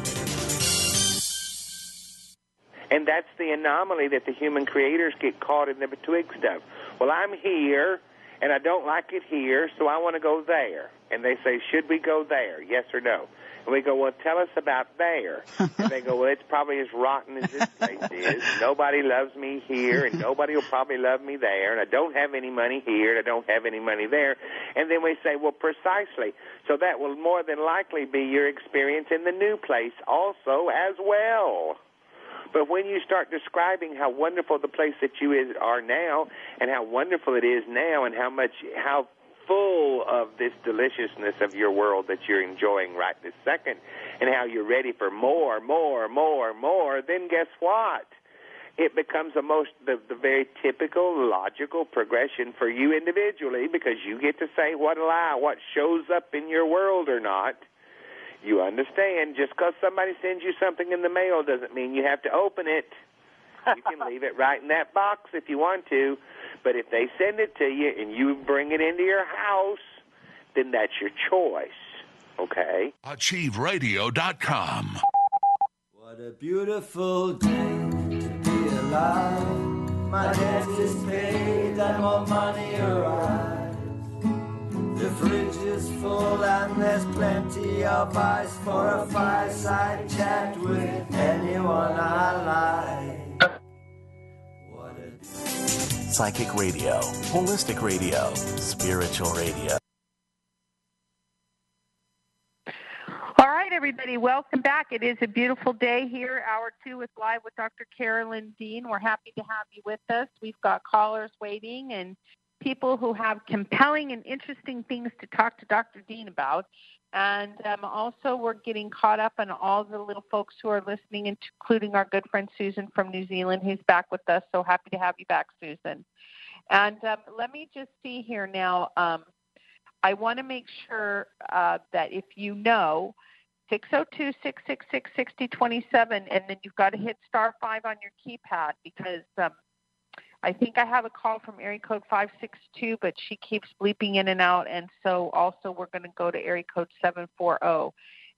And that's the anomaly that the human creators get caught in the betwixt of. Well, I'm here, and I don't like it here, so I want to go there. And they say, should we go there, yes or no? And we go, well, tell us about there. And they go, well, it's probably as rotten as this place is. Nobody loves me here, and nobody will probably love me there. And I don't have any money here, and I don't have any money there. And then we say, well, precisely. So that will more than likely be your experience in the new place also as well. But when you start describing how wonderful the place that you are now, and how wonderful it is now, and how full of this deliciousness of your world that you're enjoying right this second, and how you're ready for more, then guess what? It becomes the very typical, logical progression for you individually, because you get to say what shows up in your world or not. You understand, just because somebody sends you something in the mail doesn't mean you have to open it. You can leave it right in that box if you want to. But if they send it to you and you bring it into your house, then that's your choice, okay? AchieveRadio.com. What a beautiful day to be alive. My debt is paid and more money arrives. The fridge is full and there's plenty of ice for a fireside chat with anyone I like. Psychic radio, holistic radio, spiritual radio. All right, everybody, welcome back. It is a beautiful day here. Hour 2 is Live with Dr. Carolyn Dean. We're happy to have you with us. We've got callers waiting and people who have compelling and interesting things to talk to Dr. Dean about. And also we're getting caught up on all the little folks who are listening, including our good friend Susan from New Zealand, who's back with us. So happy to have you back, Susan. And let me just see here now. I want to make sure that if you know 602-666-6027, and then you've got to hit *5 on your keypad, because I think I have a call from area code 562, but she keeps bleeping in and out. And so also we're going to go to area code 740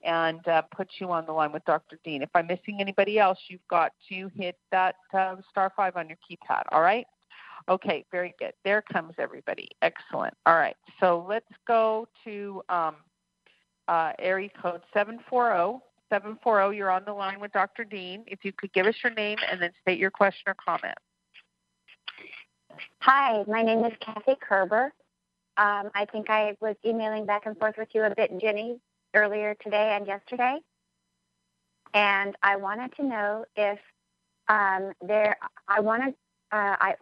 and put you on the line with Dr. Dean. If I'm missing anybody else, you've got to hit that *5 on your keypad. All right? Okay, very good. There comes everybody. Excellent. All right. So let's go to area code 740. 740, you're on the line with Dr. Dean. If you could give us your name and then state your question or comment. Hi, my name is Kathy Kerber. I think I was emailing back and forth with you a bit, Ginny, earlier today and yesterday. and I wanted to know if I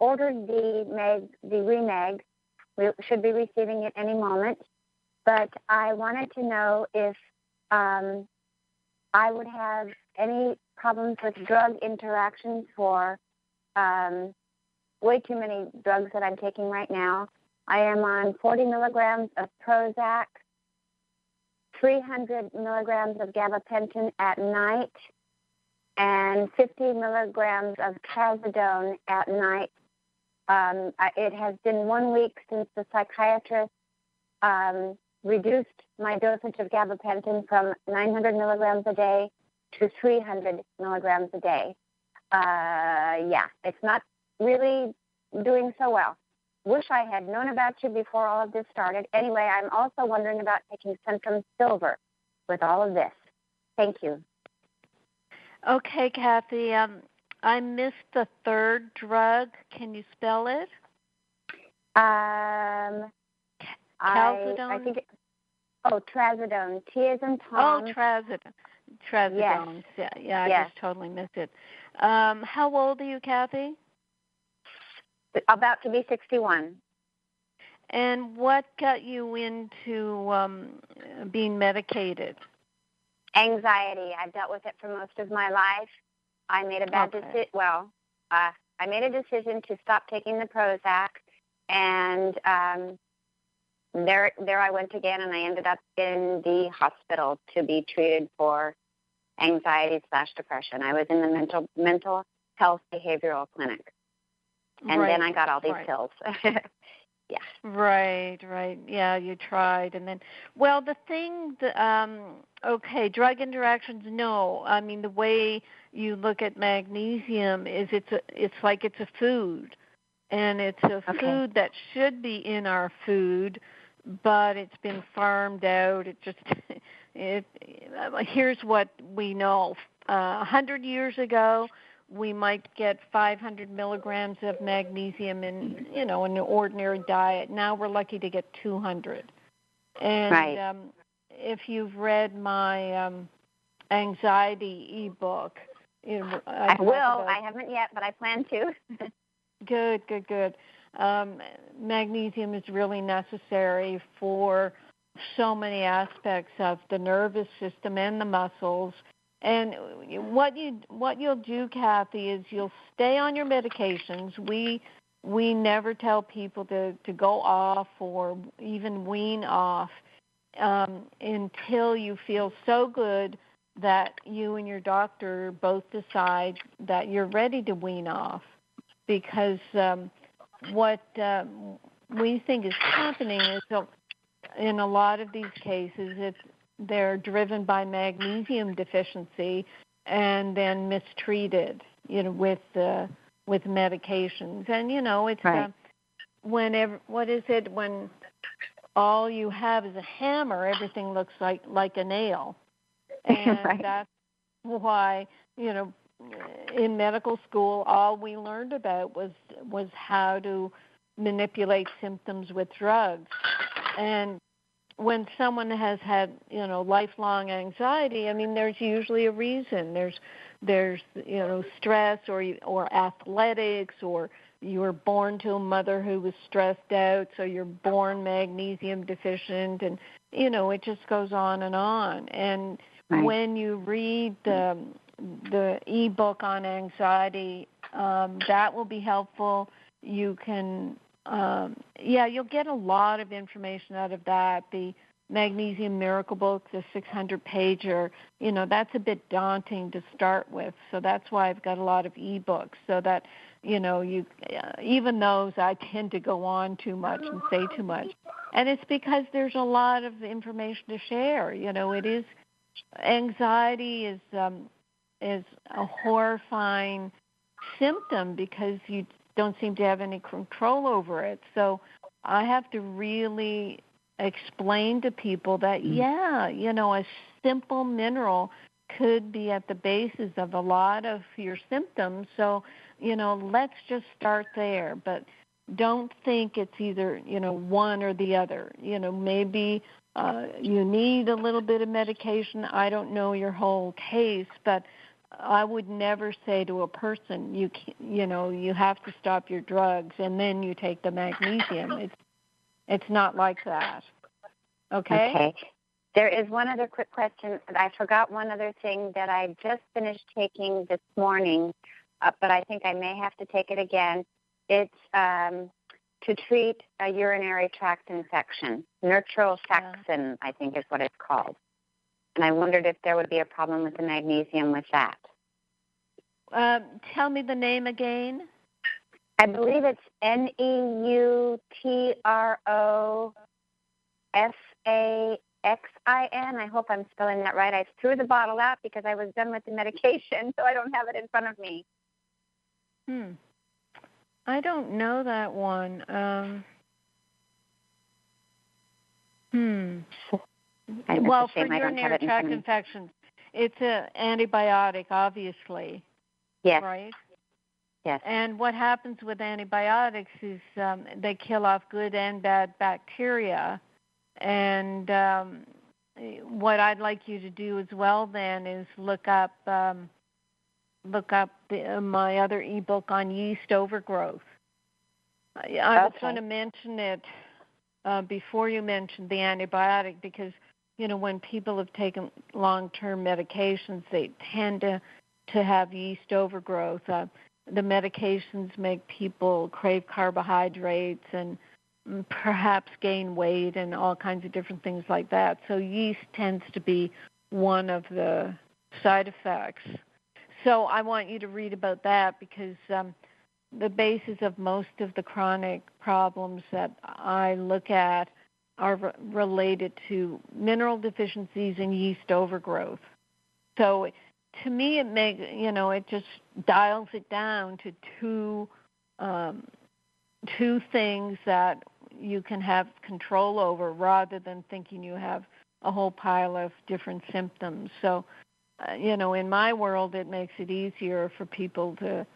ordered the Remag. We should be receiving it any moment, but I wanted to know if I would have any problems with drug interactions for way too many drugs that I'm taking right now. I am on 40 milligrams of Prozac, 300 milligrams of gabapentin at night, and 50 milligrams of trazodone at night. It has been 1 week since the psychiatrist reduced my dosage of gabapentin from 900 milligrams a day to 300 milligrams a day. It's not really doing so well. Wish I had known about you before all of this started. Anyway, I'm also wondering about taking Centrum Silver with all of this. Thank you. Okay, Kathy. I missed the third drug. Can you spell it? Trazodone. Trazodone. T as in Tom. Oh, Trazodone. Yes. Yeah, I just totally missed it. How old are you, Kathy? About to be 61. And what got you into being medicated? Anxiety. I've dealt with it for most of my life. I made a bad decision. Well, I made a decision to stop taking the Prozac, and there I went again, and I ended up in the hospital to be treated for anxiety/depression. I was in the mental health behavioral clinic, and then I got all these pills. Yeah. Right. Yeah, you tried, and then, well, the thing, drug interactions. No, I mean the way you look at magnesium is it's like it's a food, and it's a food that should be in our food, but it's been farmed out. Here's what we know: 100 years ago, we might get 500 milligrams of magnesium in an ordinary diet. Now we're lucky to get 200. And if you've read my anxiety ebook, I will. I haven't yet, but I plan to. Good. Magnesium is really necessary for so many aspects of the nervous system and the muscles. And what you'll do, Kathy, is you'll stay on your medications. We never tell people to go off or even wean off until you feel so good that you and your doctor both decide that you're ready to wean off. Because what we think is happening is, in a lot of these cases, they're driven by magnesium deficiency and then mistreated, with medications. And it's when all you have is a hammer, everything looks like a nail, and that's why in medical school all we learned about was how to manipulate symptoms with drugs. And when someone has had, lifelong anxiety, I mean, there's usually a reason. There's stress or athletics, or you were born to a mother who was stressed out, so you're born magnesium deficient, and, it just goes on and on. And when you read the ebook on anxiety, that will be helpful. You can you'll get a lot of information out of that. The Magnesium Miracle Book, the 600-pager, that's a bit daunting to start with. So that's why I've got a lot of ebooks, so that, even those I tend to go on too much and say too much. And it's because there's a lot of information to share. Anxiety is a horrifying symptom because you don't seem to have any control over it. So I have to really explain to people that, a simple mineral could be at the basis of a lot of your symptoms. So, let's just start there. But don't think it's either, one or the other. Maybe you need a little bit of medication. I don't know your whole case, but I would never say to a person, you have to stop your drugs and then you take the magnesium. It's not like that. Okay? Okay. There is one other quick question. I forgot one other thing that I just finished taking this morning, but I think I may have to take it again. It's to treat a urinary tract infection. Neutrosaxin, I think is what it's called. And I wondered if there would be a problem with the magnesium with that. Tell me the name again. I believe it's Neutrosaxin. I hope I'm spelling that right. I threw the bottle out because I was done with the medication, so I don't have it in front of me. I don't know that one. Well, for urinary tract infections, it's an antibiotic, obviously. Yes. Right? Yes. And what happens with antibiotics is they kill off good and bad bacteria. And what I'd like you to do as well then is look up my other ebook on yeast overgrowth. I was going to mention it before you mentioned the antibiotic because, when people have taken long-term medications, they tend to have yeast overgrowth. The medications make people crave carbohydrates and perhaps gain weight and all kinds of different things like that. So yeast tends to be one of the side effects. So I want you to read about that because the basis of most of the chronic problems that I look at are related to mineral deficiencies and yeast overgrowth. So to me, it just dials it down to two things that you can have control over rather than thinking you have a whole pile of different symptoms. So, in my world, it makes it easier for people to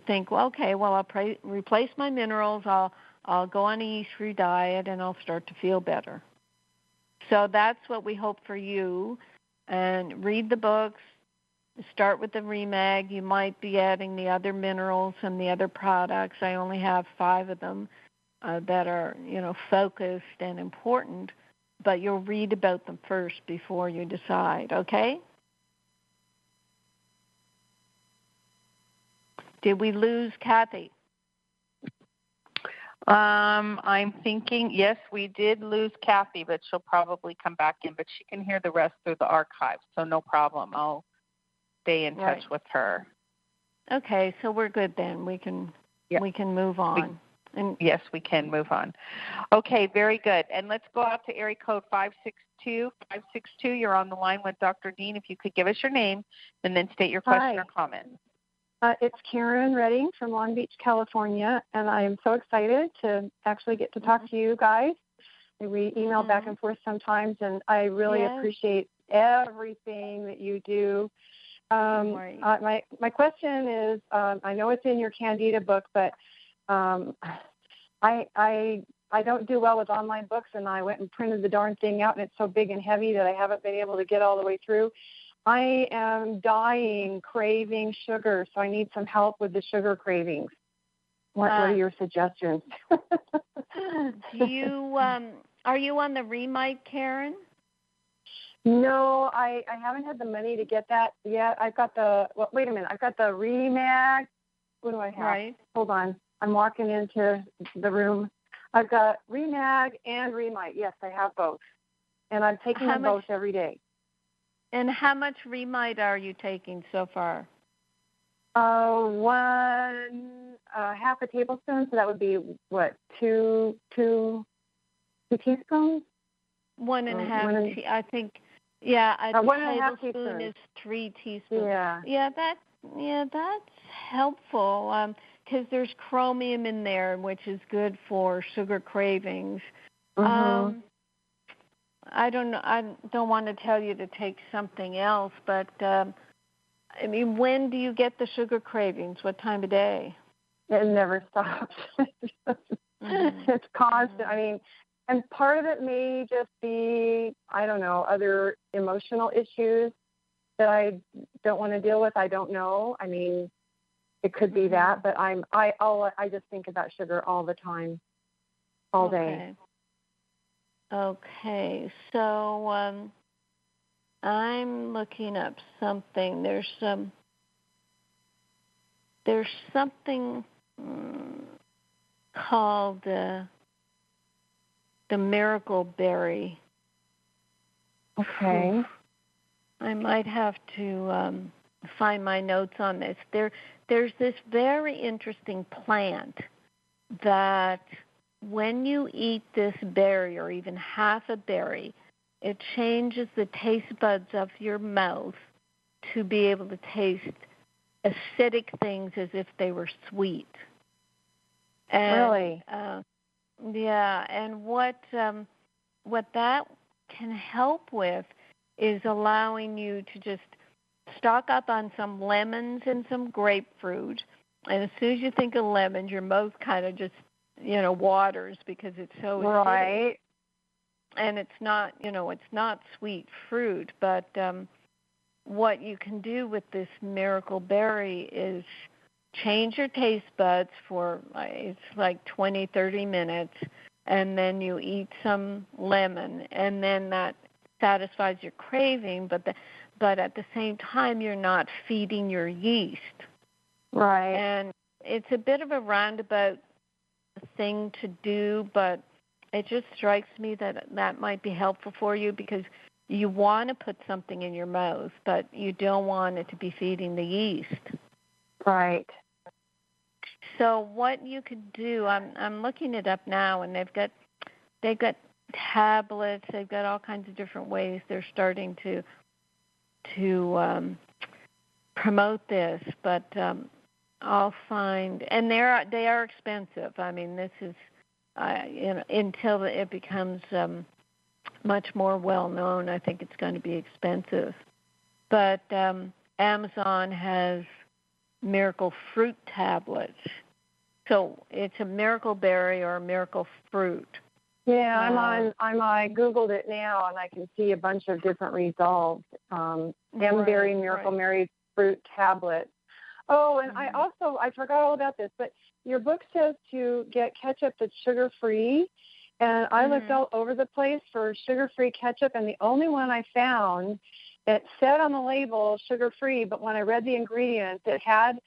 think, well, okay, well, I'll replace my minerals, I'll go on a yeast-free diet, and I'll start to feel better. So that's what we hope for you. And read the books. Start with the Remag. You might be adding the other minerals and the other products. I only have 5 of them that are, focused and important, but you'll read about them first before you decide, okay? Did we lose Kathy? I'm thinking, yes, we did lose Kathy, but she'll probably come back in, but she can hear the rest through the archive, so no problem. I'll stay in touch with her. Okay, so we're good then. We can move on. Yes, we can move on. Okay, very good. And let's go out to area code 562. 562, you're on the line with Dr. Dean. If you could give us your name and then state your question or comment. It's Karen Redding from Long Beach, California, and I am so excited to actually get to talk to you guys. We email back and forth sometimes, and I really appreciate everything that you do. My question is, I know it's in your Candida book, but I don't do well with online books, and I went and printed the darn thing out, and it's so big and heavy that I haven't been able to get all the way through. I am dying, craving sugar, so I need some help with the sugar cravings. What are your suggestions? Are you on the Remite, Karen? No, I haven't had the money to get that yet. I've got wait a minute. I've got the Remag. What do I have? Right. Hold on. I'm walking into the room. I've got Remag and Remite. Yes, I have both. And I'm taking them both every day. And how much Remite are you taking so far? Half a tablespoon. So that would be what? Two teaspoons? 1.5. I think. Yeah, a tablespoon is 3 teaspoons. Yeah. That's helpful because there's chromium in there, which is good for sugar cravings. Mm-hmm. I don't know. I don't want to tell you to take something else, but when do you get the sugar cravings? What time of day? It never stops. It's constant. I mean, And part of it may just be, I don't know, other emotional issues that I don't want to deal with. I don't know. I mean, it could be that, but I just think about sugar all the time, all day. Okay. So I'm looking up something. There's something called the miracle berry. Okay. I might have to find my notes on this. There's this very interesting plant that when you eat this berry or even half a berry, it changes the taste buds of your mouth to be able to taste acidic things as if they were sweet. And, really? Yeah, and what that can help with is allowing you to just stock up on some lemons and some grapefruit. And as soon as you think of lemons, your mouth kind of just, waters because it's so acidic. Right. And it's not, it's not sweet fruit. But what you can do with this miracle berry is change your taste buds for, it's like 20, 30 minutes, and then you eat some lemon, and then that satisfies your craving, but at the same time, you're not feeding your yeast. Right. And it's a bit of a roundabout thing to do, but it just strikes me that might be helpful for you because you want to put something in your mouth, but you don't want it to be feeding the yeast. Right. So what you could do, I'm looking it up now, and they've got tablets, they've got all kinds of different ways they're starting to promote this, but I'll find, and they are expensive. I mean, this is until it becomes much more well known, I think it's going to be expensive. But Amazon has miracle fruit tablets. So it's a miracle berry or a miracle fruit. Yeah, I Googled it now, and I can see a bunch of different results. Berry Miracle Berry Fruit Tablet. Oh, and I forgot all about this, but your book says to get ketchup that's sugar-free, and I looked all over the place for sugar-free ketchup, and the only one I found, it said on the label sugar-free, but when I read the ingredients, it had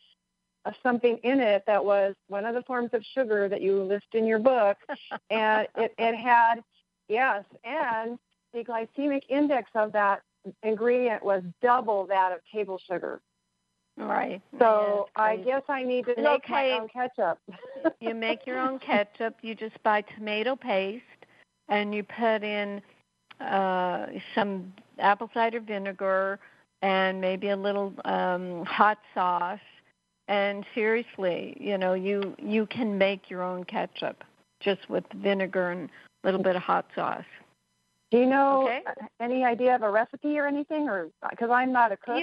something in it that was one of the forms of sugar that you list in your book, and it had, yes, and the glycemic index of that ingredient was double that of table sugar. Right. So I guess I need to make my own ketchup. You make your own ketchup. You just buy tomato paste, and you put in some apple cider vinegar and maybe a little hot sauce. And seriously, you can make your own ketchup just with vinegar and a little bit of hot sauce. Do you know any idea of a recipe or anything? Or because I'm not a cook,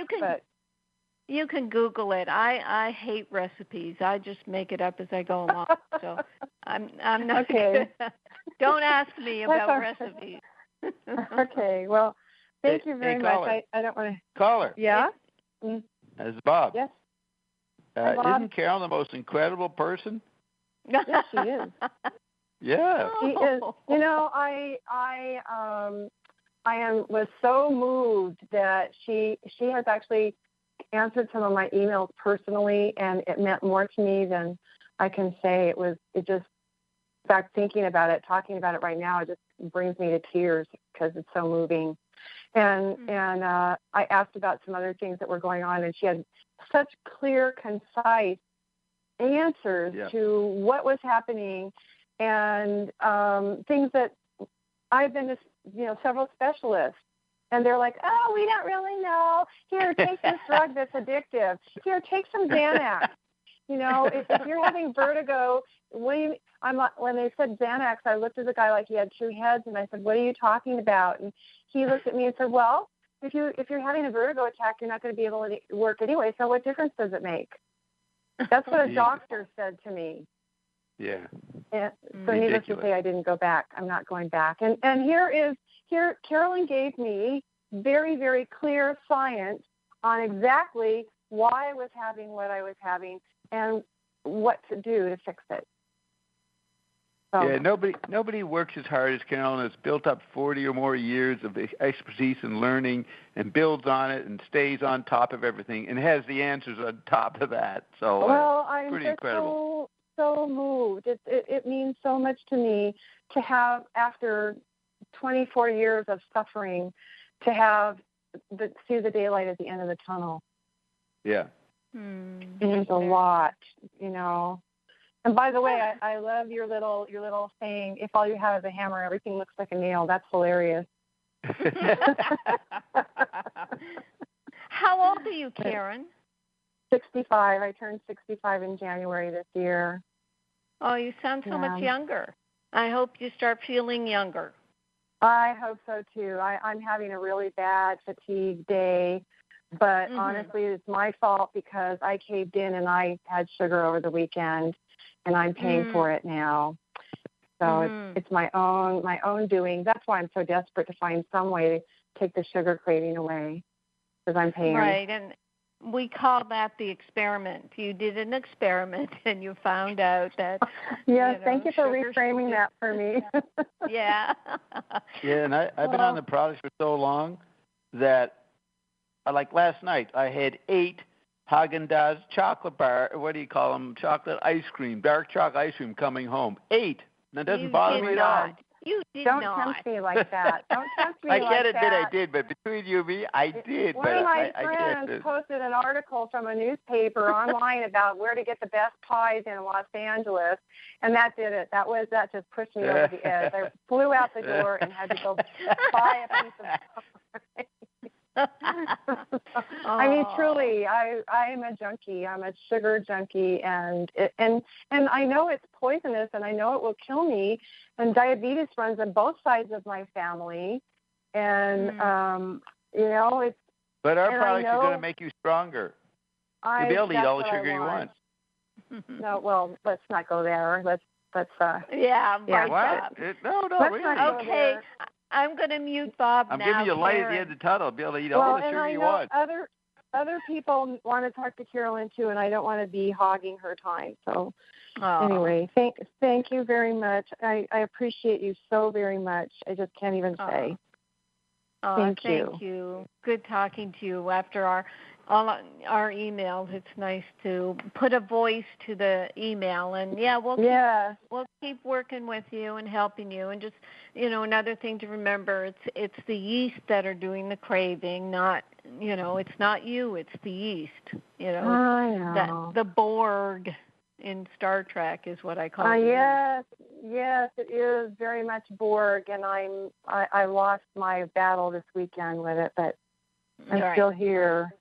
you can Google it. I hate recipes. I just make it up as I go along. So I'm not good. Don't ask me about recipes. Okay. Well, thank you very much. I don't want to. Caller. Yeah. This is Bob. Yes. Isn't Carol the most incredible person? Yes, she is. Yeah. She is. I was so moved that she has actually answered some of my emails personally, and it meant more to me than I can say. It just, in fact, thinking about it, talking about it right now, it just brings me to tears because it's so moving. And I asked about some other things that were going on, and she had such clear, concise answers to what was happening, and things that I've been to, several specialists, and they're like, oh, we don't really know. Here, take this drug that's addictive. Here, take some Xanax. If you're having vertigo, when they said Xanax, I looked at the guy like he had two heads, and I said, what are you talking about? And he looked at me and said, well, if you're having a vertigo attack, you're not going to be able to work anyway, so what difference does it make? That's what a doctor said to me. Yeah. So needless to say, I didn't go back. I'm not going back. And here Carolyn gave me very, very clear science on exactly why I was having what I was having and what to do to fix it. So. Yeah, nobody works as hard as Carolyn. Has built up 40 or more years of expertise and learning, and builds on it and stays on top of everything, and has the answers on top of that. So, I'm pretty just incredible. so moved. It means so much to me to have, after 24 years of suffering, to have see the daylight at the end of the tunnel. Yeah. It means a lot, you know. And by the way, I love your little saying, if all you have is a hammer, everything looks like a nail. That's hilarious. How old are you, Karen? 65. I turned 65 in January this year. Oh, you sound so much younger. I hope you start feeling younger. I hope so, too. I'm having a really bad fatigue day, but honestly, it's my fault because I caved in and I had sugar over the weekend, and I'm paying for it now. So it's my own doing. That's why I'm so desperate to find some way to take the sugar craving away, because I'm paying. Right, and we call that the experiment. You did an experiment, and you found out that. Yes, thank you for reframing that for me. Yeah. Yeah, and I've been on the products for so long that, like last night, I had 8 Haagen-Dazs chocolate bar. What do you call them? Chocolate ice cream, dark chocolate ice cream coming home. 8. That doesn't bother me at all. You did Don't not. tempt me like that. Don't tempt me like that. I can't admit I did, but between you and me, I did. One of my friends posted an article from a newspaper online about where to get the best pies in Los Angeles, and that did it. That just pushed me over the edge. I flew out the door and had to go buy a piece of pie. I mean, truly, I am a junkie. I'm a sugar junkie, and I know it's poisonous, and I know it will kill me. And diabetes runs on both sides of my family, and you know it's. But our products are going to make you stronger. You'll be able to eat all the sugar you want. No, well, let's not go there. Let's. Yeah. What? No, really. Okay. I'm going to mute Bob now. I'm giving you light at the end of the tunnel. Be able to eat all the sugar you want. Other people want to talk to Carolyn too, and I don't want to be hogging her time. So anyway, thank you very much. I appreciate you so very much. I just can't even say. Thank you. Good talking to you after all our emails. It's nice to put a voice to the email, and we'll keep working with you and helping you. And just another thing to remember, it's the yeast that are doing the craving, not it's not you, it's the yeast. I know. That the Borg in Star Trek is what I call it. Yes, it is very much Borg, and I lost my battle this weekend with it, but I'm still here.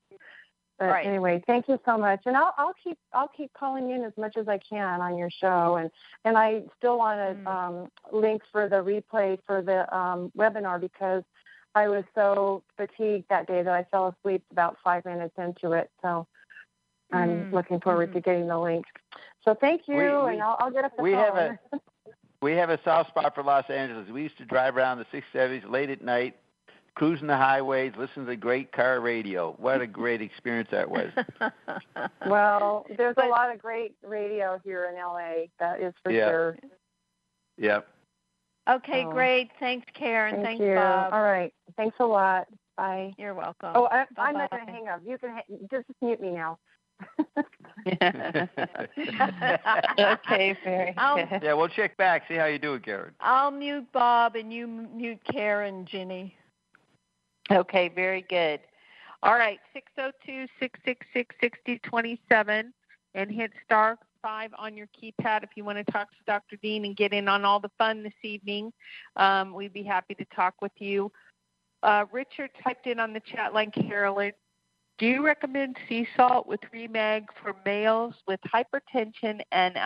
But anyway, thank you so much, and I'll keep calling in as much as I can on your show, and I still want to link for the replay for the webinar, because I was so fatigued that day that I fell asleep about 5 minutes into it. So I'm looking forward to getting the link. So thank you, and I'll get up the phone. We have a soft spot for Los Angeles. We used to drive around the 670s late at night, cruising the highways, listening to the great car radio. What a great experience that was. Well, there's a lot of great radio here in L.A., that is for sure. Yep. Okay, great. Thanks, Karen. Thanks, Bob. All right. Thanks a lot. Bye. You're welcome. Oh, I'm not going to hang up. You can just mute me now. Okay, very good. Yeah, we'll check back, see how you do it, Karen. I'll mute Bob, and you mute Karen, Ginny. Okay, very good. All right, 602-666-6027, and hit *5 on your keypad if you want to talk to Dr. Dean and get in on all the fun this evening. We'd be happy to talk with you. Richard typed in on the chat line, Carolyn, do you recommend sea salt with Remag for males with hypertension and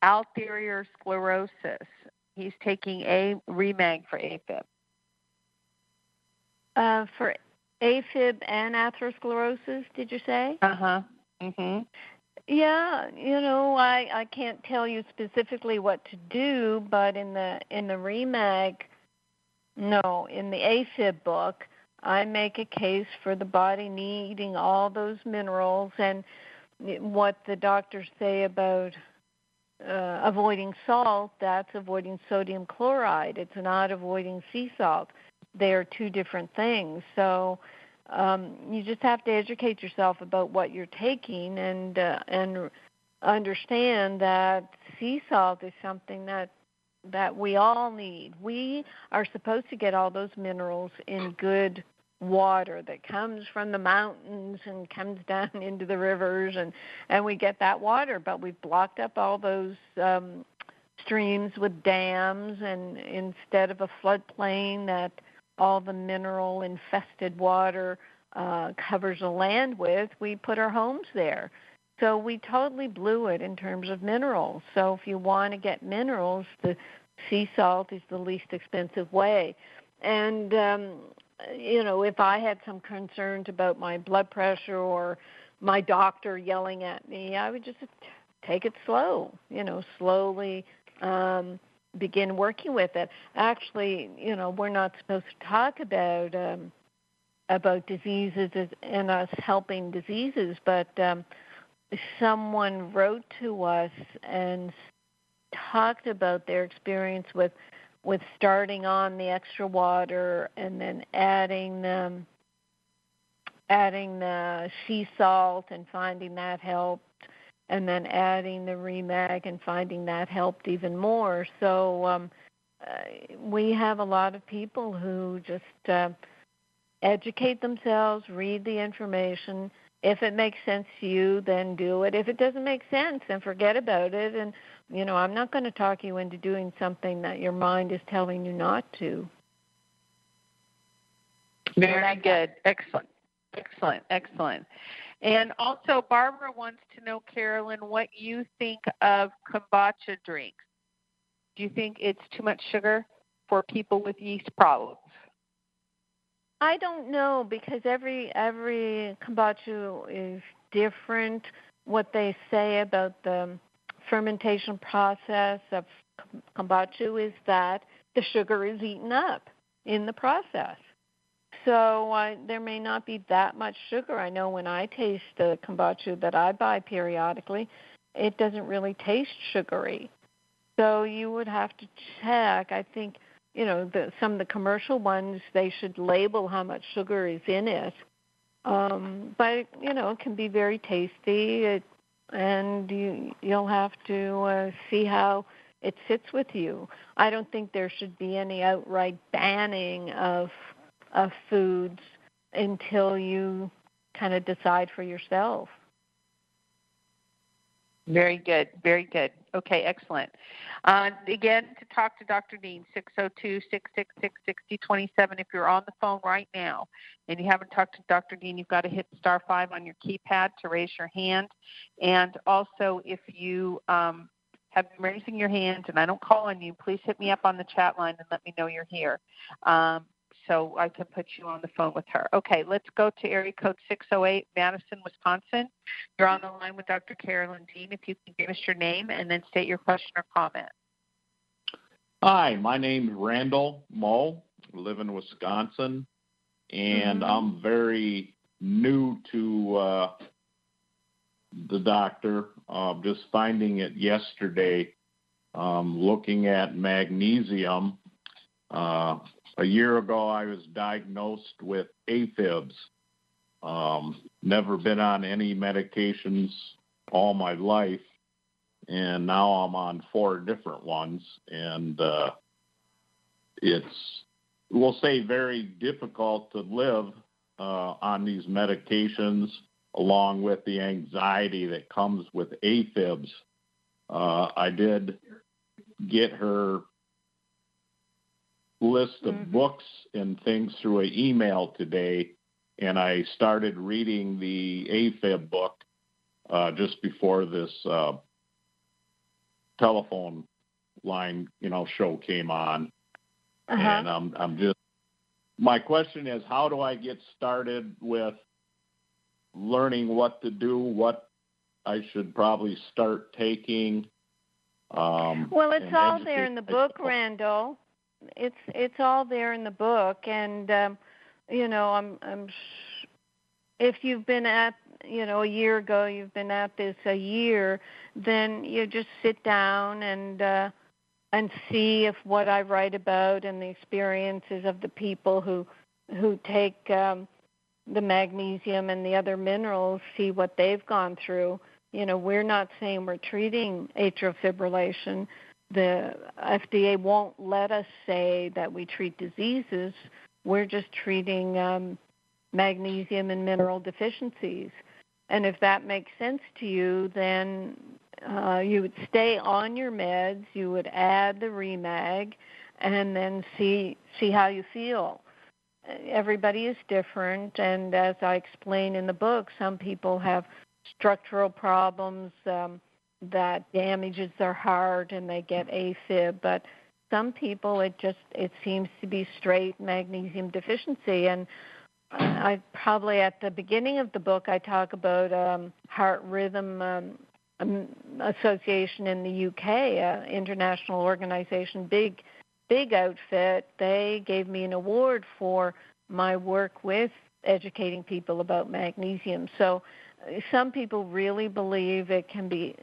arterial sclerosis? He's taking Remag for AFib. For AFib and atherosclerosis, did you say? Uh-huh. Mm-hmm. Yeah, I can't tell you specifically what to do, but in the Remag, no, in the AFib book, I make a case for the body needing all those minerals, and what the doctors say about avoiding salt, that's avoiding sodium chloride. It's not avoiding sea salt. They are two different things. So you just have to educate yourself about what you're taking and understand that sea salt is something that we all need. We are supposed to get all those minerals in good water that comes from the mountains and comes down into the rivers, and we get that water, but we've blocked up all those streams with dams, and instead of a floodplain that all the mineral infested water covers the land with, we put our homes there. So we totally blew it in terms of minerals. So if you want to get minerals, the sea salt is the least expensive way. And if I had some concerns about my blood pressure or my doctor yelling at me, I would just take it slow, slowly begin working with it. Actually, we're not supposed to talk about diseases and us helping diseases, but someone wrote to us and talked about their experience with starting on the extra water and then adding the sea salt and finding that helped, and then adding the Remag and finding that helped even more. So we have a lot of people who just educate themselves, read the information. If it makes sense to you, then do it. If it doesn't make sense, then forget about it. And, I'm not going to talk you into doing something that your mind is telling you not to. Very good. Excellent. And also, Barbara wants to know, Carolyn, what you think of kombucha drinks. Do you think it's too much sugar for people with yeast problems? I don't know, because every kombucha is different. What they say about the fermentation process of kombucha is that the sugar is eaten up in the process. So there may not be that much sugar. I know when I taste the kombucha that I buy periodically, it doesn't really taste sugary. So you would have to check. I think, some of the commercial ones, they should label how much sugar is in it. But, it can be very tasty, and you'll have to see how it sits with you. I don't think there should be any outright banning of foods until you kind of decide for yourself. Very good. Okay, excellent. Again, to talk to Dr. Dean, 602-666-6027. If you're on the phone right now and you haven't talked to Dr. Dean, you've got to hit *5 on your keypad to raise your hand. And also, if you have been raising your hand and I don't call on you, please hit me up on the chat line and let me know you're here. So I can put you on the phone with her. Okay, let's go to area code 608, Madison, Wisconsin. You're on the line with Dr. Carolyn Dean. If you can give us your name and then state your question or comment. Hi, my name is Randall Moe. I live in Wisconsin, and I'm very new to the doctor. Just finding it yesterday, looking at magnesium. A year ago, I was diagnosed with AFibs. Never been on any medications all my life, and now I'm on 4 different ones. And it's, we'll say, very difficult to live on these medications, along with the anxiety that comes with AFibs. I did get her list of books and things through an email today, and I started reading the AFib book just before this telephone line, show came on. And I'm just, my question is, how do I get started with learning what to do, what I should probably start taking. Well, it's all there in the book, Randall. It's all there in the book, and if you've been at a year ago, you've been at this a year, then you just sit down and see if what I write about and the experiences of the people who take the magnesium and the other minerals, see what they've gone through. We're not saying we're treating atrial fibrillation. The FDA won't let us say that we treat diseases. We're just treating magnesium and mineral deficiencies. And if that makes sense to you, then you would stay on your meds, you would add the Remag, and then see how you feel. Everybody is different, and as I explain in the book, some people have structural problems that damages their heart and they get AFib, but some people it seems to be straight magnesium deficiency. And I probably at the beginning of the book I talk about Heart Rhythm Association in the UK, international organization, big outfit. They gave me an award for my work with educating people about magnesium. So some people really believe it can be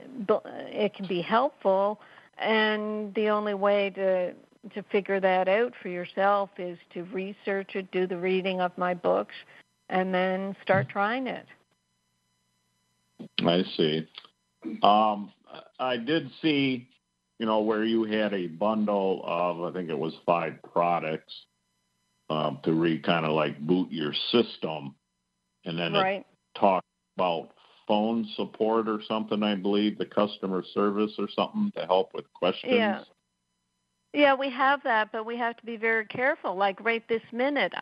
helpful, and the only way to figure that out for yourself is to research it, do the reading of my books, and then start trying it. I see. I did see, where you had a bundle of, I think it was 5 products to kind of like boot your system, and then it talked about phone support or something, I believe, the customer service or something to help with questions. Yeah, we have that, but we have to be very careful. Like right this minute,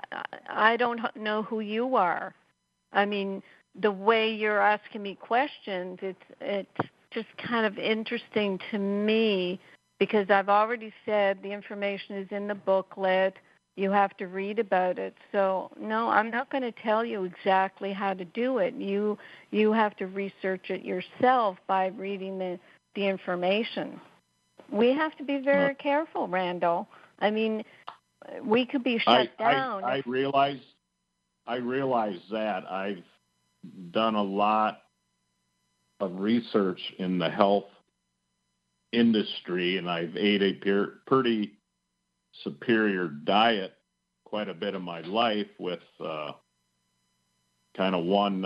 I don't know who you are. I mean, the way you're asking me questions, it's just kind of interesting to me because I've already said the information is in the booklet. You have to read about it. So, no, I'm not going to tell you exactly how to do it. You have to research it yourself by reading the information. We have to be very careful, Randall. I mean, we could be shut down. I realize that. I've done a lot of research in the health industry, and I've ate a pretty superior diet quite a bit of my life with kind of one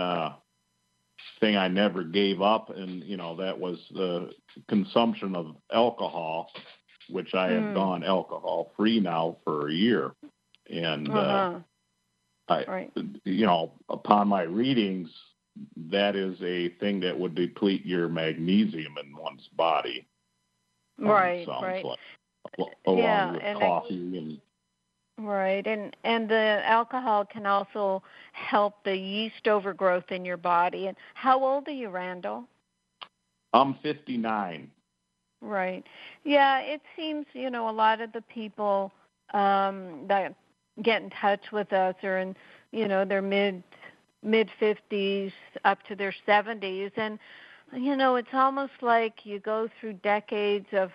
thing I never gave up, and that was the consumption of alcohol, which I have gone alcohol free now for a year. And upon my readings, that is a thing that would deplete your magnesium in one's body. Right. Like, along with coffee and the alcohol can also help the yeast overgrowth in your body. And how old are you, Randall? I'm 59. Right. Yeah, it seems, a lot of the people that get in touch with us are in, their mid-50s up to their 70s. And, it's almost like you go through decades of,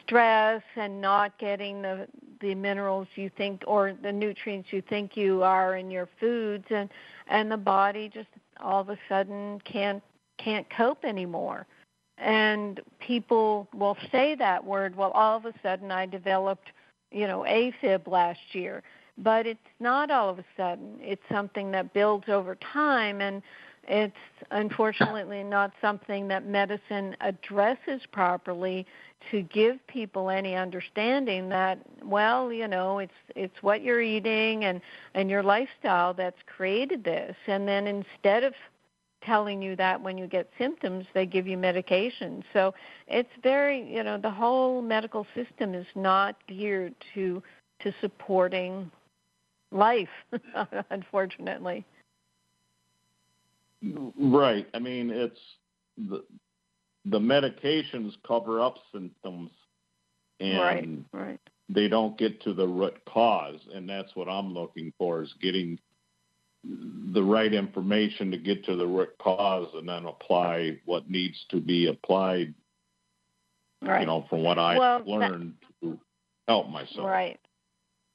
stress and not getting the minerals you think or the nutrients you think you are in your foods, and the body just all of a sudden can't cope anymore. And people will say that word, well, all of a sudden I developed, AFib last year. But it's not all of a sudden. It's something that builds over time, and it's unfortunately not something that medicine addresses properly to give people any understanding that, well, it's what you're eating and your lifestyle that's created this. And then instead of telling you that when you get symptoms, they give you medication. So it's very, the whole medical system is not geared to supporting life, unfortunately. Right. I mean, it's the medications cover up symptoms, and they don't get to the root cause, and that's what I'm looking for, is getting the right information to get to the root cause and then apply what needs to be applied, right. From what I've learned to help myself.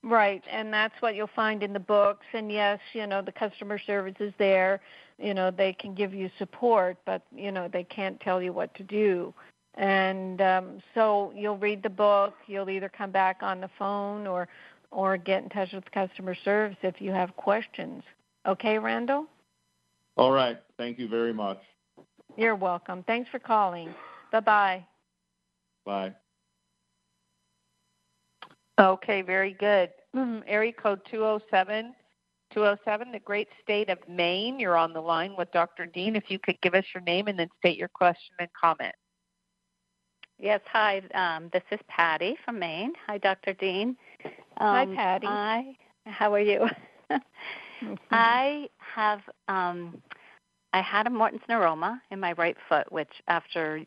Right, and that's what you'll find in the books. And yes, the customer service is there. They can give you support, but, they can't tell you what to do. And so you'll read the book. You'll either come back on the phone or get in touch with customer service if you have questions. Okay, Randall? All right. Thank you very much. You're welcome. Thanks for calling. Bye-bye. Bye. Okay, very good. Area code 207, the great state of Maine. You're on the line with Dr. Dean. If you could give us your name and then state your question and comment. Yes, hi. This is Patty from Maine. Hi, Dr. Dean. Hi, Patty. How are you? I have I had a Morton's neuroma in my right foot, which after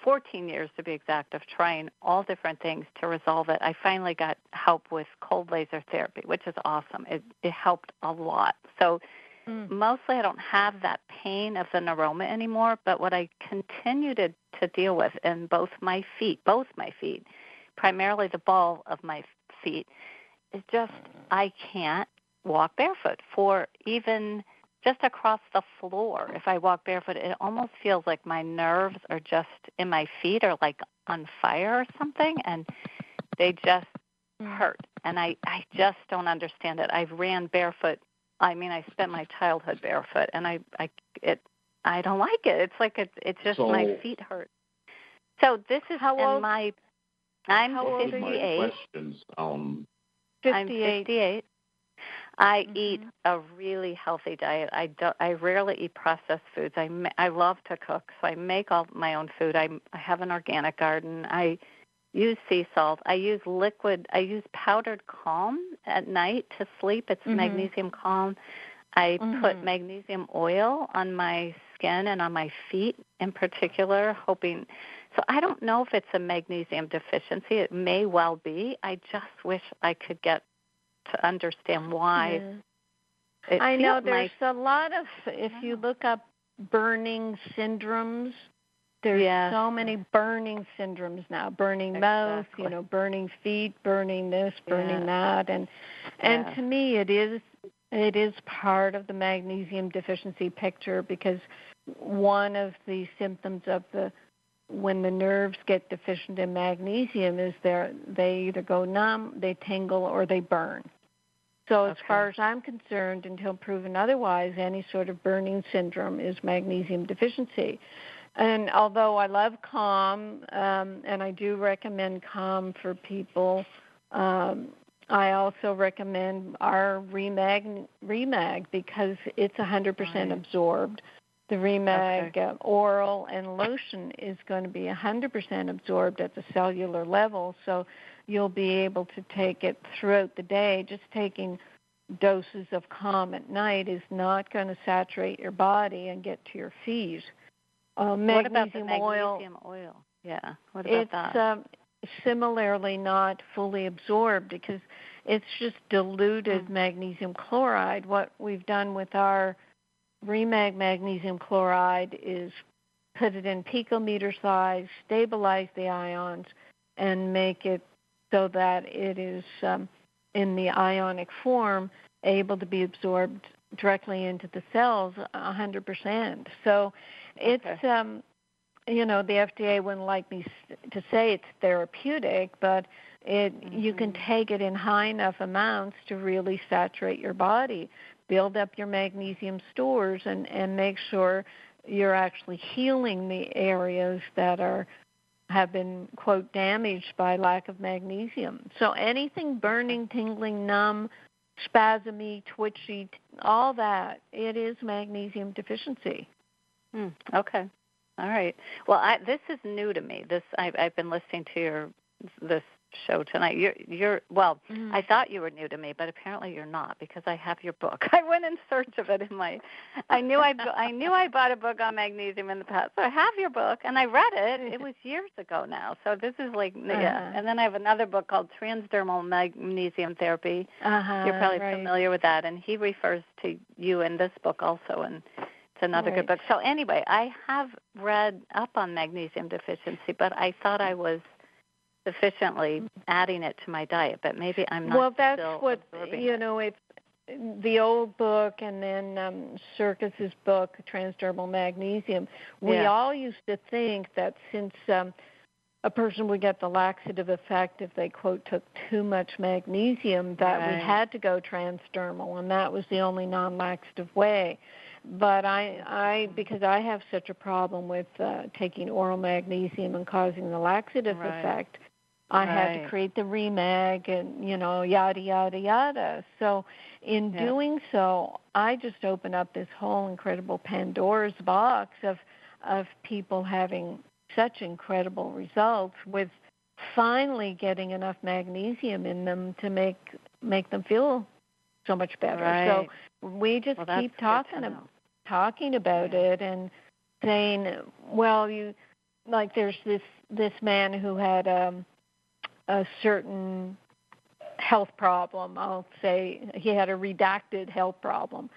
14 years to be exact, of trying all different things to resolve it, I finally got help with cold laser therapy, which is awesome. It helped a lot. So mostly I don't have that pain of the neuroma anymore, but what I continue to deal with in both my feet, primarily the ball of my feet, is just I can't walk barefoot for even just across the floor. If I walk barefoot, it almost feels like my nerves are just in my feet are like on fire or something, and they just hurt. And I just don't understand it. I've ran barefoot. I mean, I spent my childhood barefoot, and I don't like it. It's like it's just my feet hurt. So this is I'm 58. I'm 58. I eat a really healthy diet. I rarely eat processed foods. I love to cook, so I make all my own food. I have an organic garden. I use sea salt. I use liquid. I use powdered calm at night to sleep. It's magnesium calm. I put magnesium oil on my skin and on my feet in particular, hoping. So I don't know if it's a magnesium deficiency. It may well be. I just wish I could get to understand why. I know there's a lot of, if you look up burning syndromes, there's so many burning syndromes now, burning mouth, burning feet, burning this, burning that. And to me it is part of the magnesium deficiency picture, because one of the symptoms of when the nerves get deficient in magnesium is they either go numb, they tingle, or they burn. So as far as I'm concerned, until proven otherwise, any sort of burning syndrome is magnesium deficiency. And although I love Calm, and I do recommend Calm for people, I also recommend our Remag because it's 100% absorbed. The Remag oral and lotion is going to be 100% absorbed at the cellular level, so you'll be able to take it throughout the day. Just taking doses of Calm at night is not going to saturate your body and get to your feet. What about the magnesium oil? Yeah, what about that? It's similarly not fully absorbed because it's just diluted magnesium chloride. What we've done with our Remag magnesium chloride is put it in picometer size, stabilize the ions, and make it so that it is in the ionic form able to be absorbed directly into the cells 100%. So it's, the FDA wouldn't like me to say it's therapeutic, but you can take it in high enough amounts to really saturate your body, build up your magnesium stores, and make sure you're actually healing the areas that have been, quote, damaged by lack of magnesium. So anything burning, tingling, numb, spasmy, twitchy, all that, it is magnesium deficiency. Okay. All right. Well, this is new to me. I've been listening to this show tonight. You're well. I thought you were new to me, but apparently you're not, because I have your book. I went in search of it in my. I knew I bought a book on magnesium in the past, so I have your book, and I read it. It was years ago now, so this is like yeah. And then I have another book called Transdermal Magnesium Therapy. You're probably familiar with that, and he refers to you in this book also, and it's another good book. So anyway, I have read up on magnesium deficiency, but I thought I was sufficiently adding it to my diet, but maybe I'm not. Well, that's still what it's the old book, and then Circus's book, Transdermal Magnesium. We all used to think that since a person would get the laxative effect if they, quote, took too much magnesium, that we had to go transdermal, and that was the only non-laxative way. But I because I have such a problem with taking oral magnesium and causing the laxative effect, I had to create the Remag and, yada, yada, yada. So in doing so, I just opened up this whole incredible Pandora's box of people having such incredible results with finally getting enough magnesium in them to make them feel so much better. So we just keep talking about it and saying, well, there's this man who had a certain health problem. I'll say he had a redacted health problem,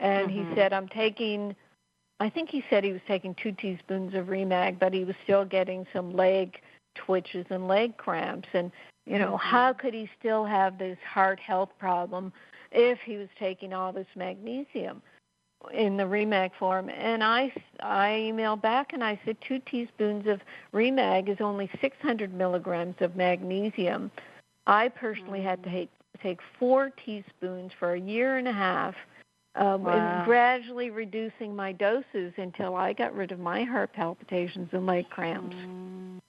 and he said, I think he said he was taking 2 teaspoons of Remag, but he was still getting some leg twitches and leg cramps. And, how could he still have this heart health problem if he was taking all this magnesium in the Remag form? And I emailed back and I said 2 teaspoons of Remag is only 600 milligrams of magnesium. I personally had to take 4 teaspoons for a year and a half, and gradually reducing my doses until I got rid of my heart palpitations and leg cramps.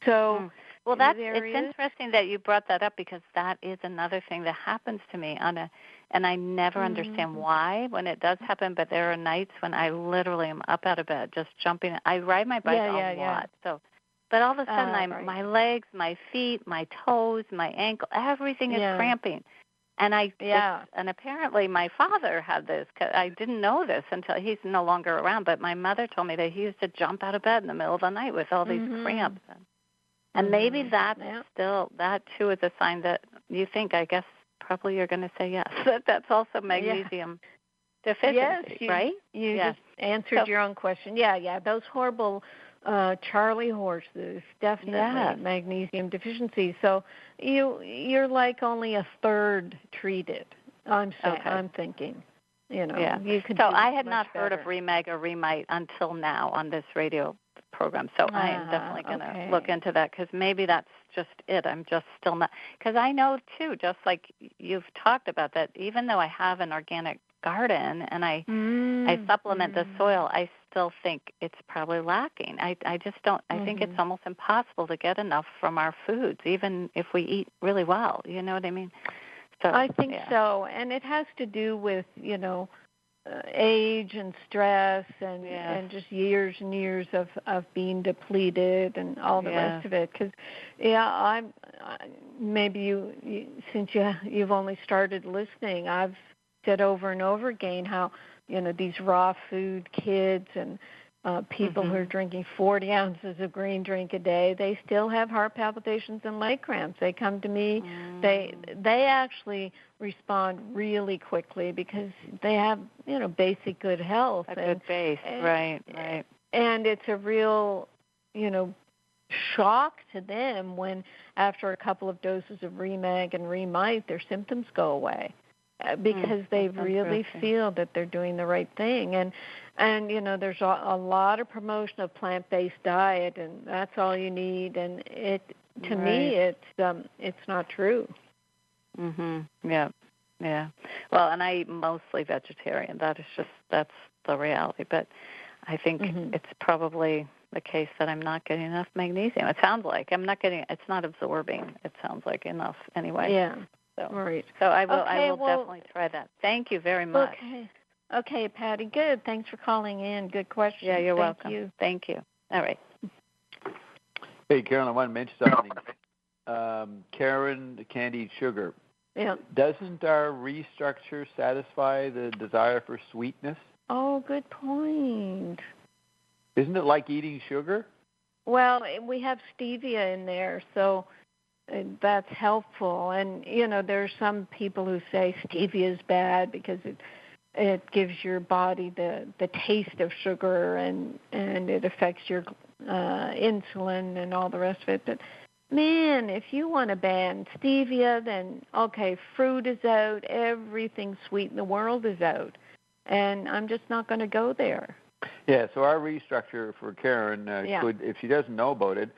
So, well, it's interesting that you brought that up, because that is another thing that happens to me and I never understand why when it does happen. But there are nights when I literally am up out of bed, just jumping. I ride my bike a lot, so. But all of a sudden, my legs, my feet, my toes, my ankle, everything is cramping. And and apparently my father had this. I didn't know this until he's no longer around, but my mother told me that he used to jump out of bed in the middle of the night with all these cramps. And maybe that too is a sign that you think, I guess probably you're going to say yes, that's also magnesium deficiency, right? You just answered your own question. Those horrible Charlie horses, definitely magnesium deficiency. So you're like only a third treated. I'm thinking. You could. So I had not heard of Remag or Remite until now on this radio program. So I am definitely going to look into that, because maybe that's just it. I'm just still not, because I know too, just like you've talked about, that even though I have an organic garden and I supplement the soil, I still think it's probably lacking. I just don't. I think it's almost impossible to get enough from our foods, even if we eat really well. You know what I mean? So I think so, and it has to do with age and stress and just years and years of being depleted and all the rest of it. Because maybe you since you've only started listening, I've said over and over again how these raw food kids and people who are drinking 40 ounces of green drink a day, they still have heart palpitations and leg cramps. They come to me. They actually respond really quickly because they have basic good health. A good base, right. And it's a real shock to them when after a couple of doses of Remag and Remite their symptoms go away. Because they really feel that they're doing the right thing. And there's a lot of promotion of plant-based diet, and that's all you need. And to me, it's not true. Yeah. Well, and I eat mostly vegetarian. That's the reality. But I think it's probably the case that I'm not getting enough magnesium. It sounds like it's not absorbing. It sounds like enough anyway. Yeah. Right. So I will definitely try that. Thank you very much. Okay, Patty. Good. Thanks for calling in. Good question. Yeah, you're welcome. Thank you. All right. Hey, Carolyn, I want to mention something. Karen can't eat sugar. Yeah. Doesn't our restructure satisfy the desire for sweetness? Oh, good point. Isn't it like eating sugar? Well, we have stevia in there, so that's helpful. And, there's some people who say stevia is bad because it gives your body the taste of sugar and it affects your insulin and all the rest of it. But, man, if you want to ban stevia, then, okay, fruit is out, everything sweet in the world is out. And I'm just not going to go there. Yeah, so our restructure for Karen could, if she doesn't know about it,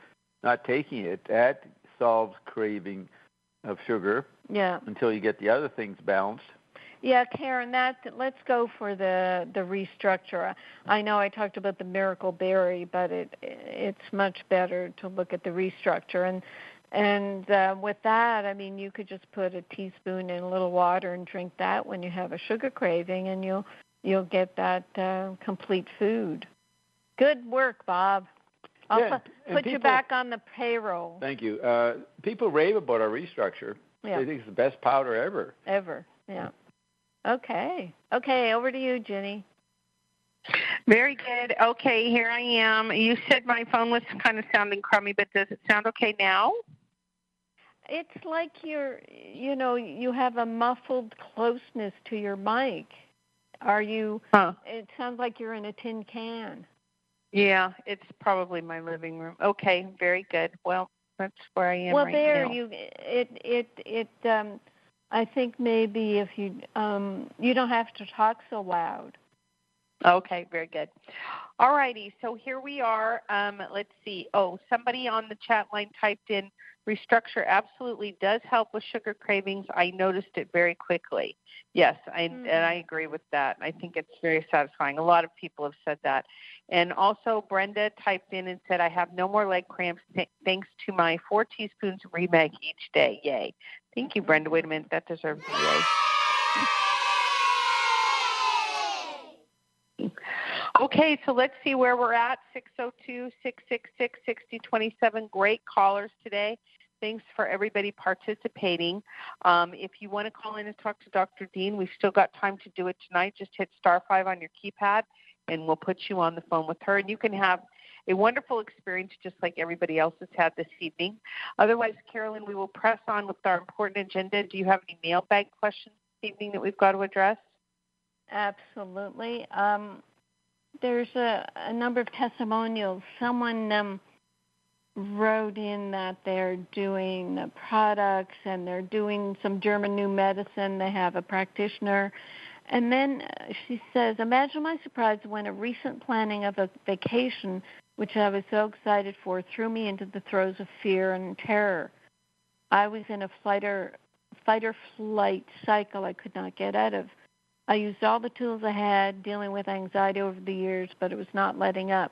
not taking it, that solves craving of sugar until you get the other things balanced. Yeah, Karen, let's go for the restructure. I know I talked about the miracle berry, but it's much better to look at the restructure. And with that, I mean, you could just put a teaspoon in a little water and drink that when you have a sugar craving, and you'll get that complete food. Good work, Bob. I'll put you back on the payroll. Thank you. People rave about our restructure. Yeah. They think it's the best powder ever. Ever, yeah. Okay, over to you, Ginny. Very good. Okay, here I am. You said my phone was kind of sounding crummy, but does it sound okay now? It's like you have a muffled closeness to your mic. Are you? It sounds like you're in a tin can. Yeah, it's probably my living room. Okay, very good. Well, that's where I am right now. I think maybe if you don't have to talk so loud. Okay, very good. All righty, so here we are. Let's see. Oh, somebody on the chat line typed in, restructure absolutely does help with sugar cravings. I noticed it very quickly. Yes, and I agree with that. I think it's very satisfying. A lot of people have said that. And also Brenda typed in and said, I have no more leg cramps thanks to my 4 teaspoons of Remag each day. Yay. Thank you, Brenda. Wait a minute. That deserves a yay. Okay, so let's see where we're at. 602-666-6027. Great callers today. Thanks for everybody participating. If you want to call in and talk to Dr. Dean, we've still got time to do it tonight. Just hit *5 on your keypad, and we'll put you on the phone with her. And you can have a wonderful experience just like everybody else has had this evening. Otherwise, Carolyn, we will press on with our important agenda. Do you have any mailbag questions this evening that we've got to address? Absolutely. There's a number of testimonials. Someone wrote in that they're doing the products and they're doing some German new medicine. They have a practitioner. And then she says, imagine my surprise when a recent planning of a vacation, which I was so excited for, threw me into the throes of fear and terror. I was in a fight or flight cycle I could not get out of. I used all the tools I had dealing with anxiety over the years, but it was not letting up.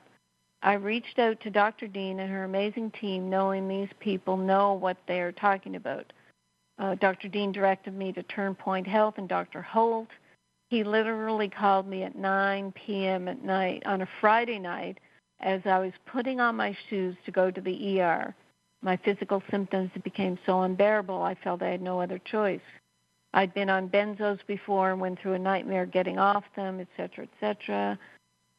I reached out to Dr. Dean and her amazing team, knowing these people know what they're talking about. Dr. Dean directed me to Turn Point Health and Dr. Holt. He literally called me at 9 p.m. at night on a Friday night as I was putting on my shoes to go to the ER. My physical symptoms became so unbearable, I felt I had no other choice. I'd been on benzos before and went through a nightmare getting off them, et cetera, et cetera.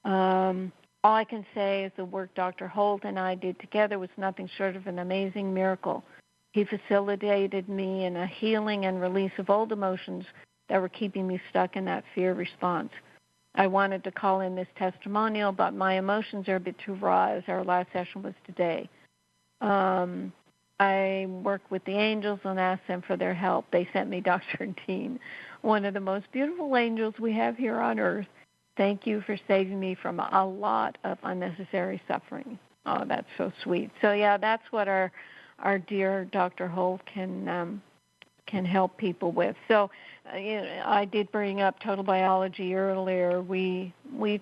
All I can say is the work Dr. Holt and I did together was nothing short of an amazing miracle. He facilitated me in a healing and release of old emotions that were keeping me stuck in that fear response. I wanted to call in this testimonial, but my emotions are a bit too raw as our last session was today. I worked with the angels and asked them for their help. They sent me Dr. Dean, one of the most beautiful angels we have here on earth. Thank you for saving me from a lot of unnecessary suffering. Oh, that's so sweet. So, yeah, that's what our dear Dr. Holt can help people with. So, I did bring up total biology earlier. We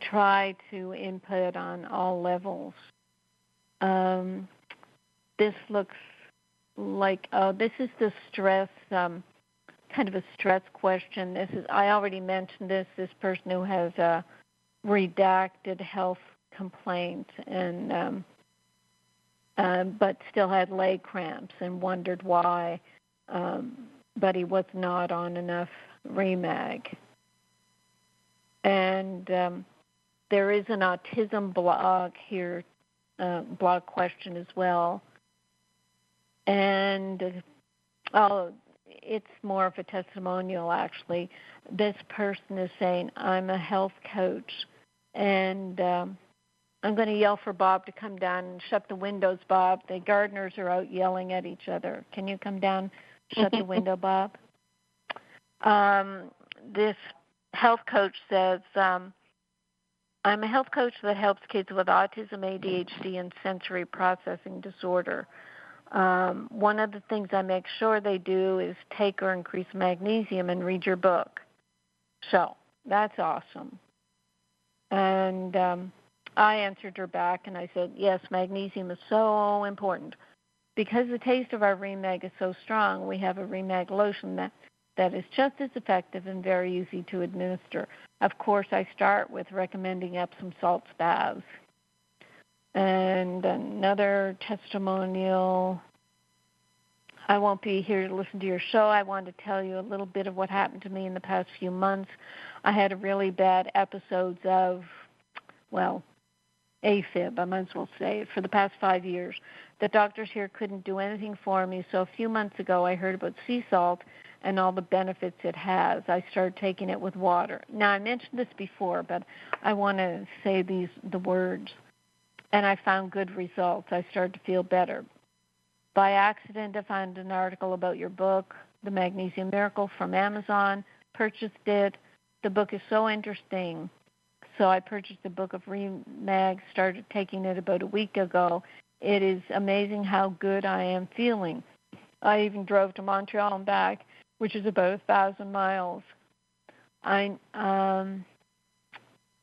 try to input on all levels. This looks like, this is the stress, kind of a stress question. I already mentioned this person who has a redacted health complaint, and but still had leg cramps and wondered why, but he was not on enough Remag. And there is an autism blog here, blog question as well. And, it's more of a testimonial, actually. This person is saying, I'm a health coach, and I'm going to yell for Bob to come down and shut the windows, Bob. The gardeners are out yelling at each other. Can you come down, shut the window, Bob? This health coach says, I'm a health coach that helps kids with autism, ADHD, and sensory processing disorder. One of the things I make sure they do is take or increase magnesium and read your book. So that's awesome. And I answered her back and I said, yes, magnesium is so important. Because the taste of our Remag is so strong, we have a Remag lotion that is just as effective and very easy to administer. Of course, I start with recommending Epsom salts baths. And another testimonial. I won't be here to listen to your show. I want to tell you a little bit of what happened to me in the past few months. I had a really bad episodes of, AFib, I might as well say it, for the past 5 years. The doctors here couldn't do anything for me, so a few months ago I heard about sea salt and all the benefits it has. I started taking it with water. Now, I mentioned this before, but I want to say the words. And I found good results. I started to feel better. By accident, I found an article about your book, The Magnesium Miracle, from Amazon, purchased it. The book is so interesting. So I purchased the book of Remag, started taking it about a week ago. It is amazing how good I am feeling. I even drove to Montreal and back, which is about 1,000 miles.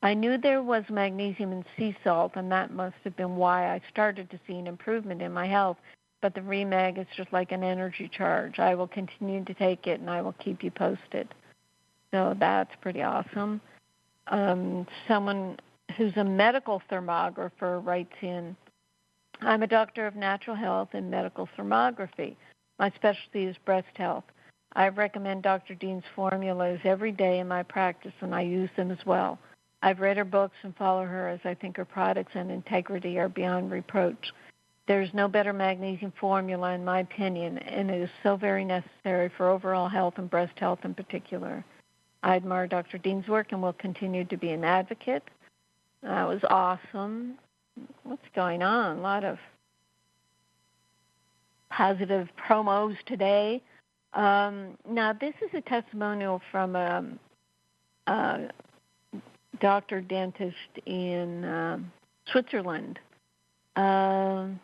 I knew there was magnesium in sea salt, and that must have been why I started to see an improvement in my health. But the Remag is just like an energy charge. I will continue to take it, and I will keep you posted. So that's pretty awesome. Someone who's a medical thermographer writes in, I'm a doctor of natural health and medical thermography. My specialty is breast health. I recommend Dr. Dean's formulas every day in my practice, and I use them as well. I've read her books and follow her as I think her products and integrity are beyond reproach. There's no better magnesium formula, in my opinion, and it is so very necessary for overall health and breast health in particular. I admire Dr. Dean's work and will continue to be an advocate. That was awesome. What's going on? A lot of positive promos today. Now, this is a testimonial from a doctor dentist in Switzerland. No,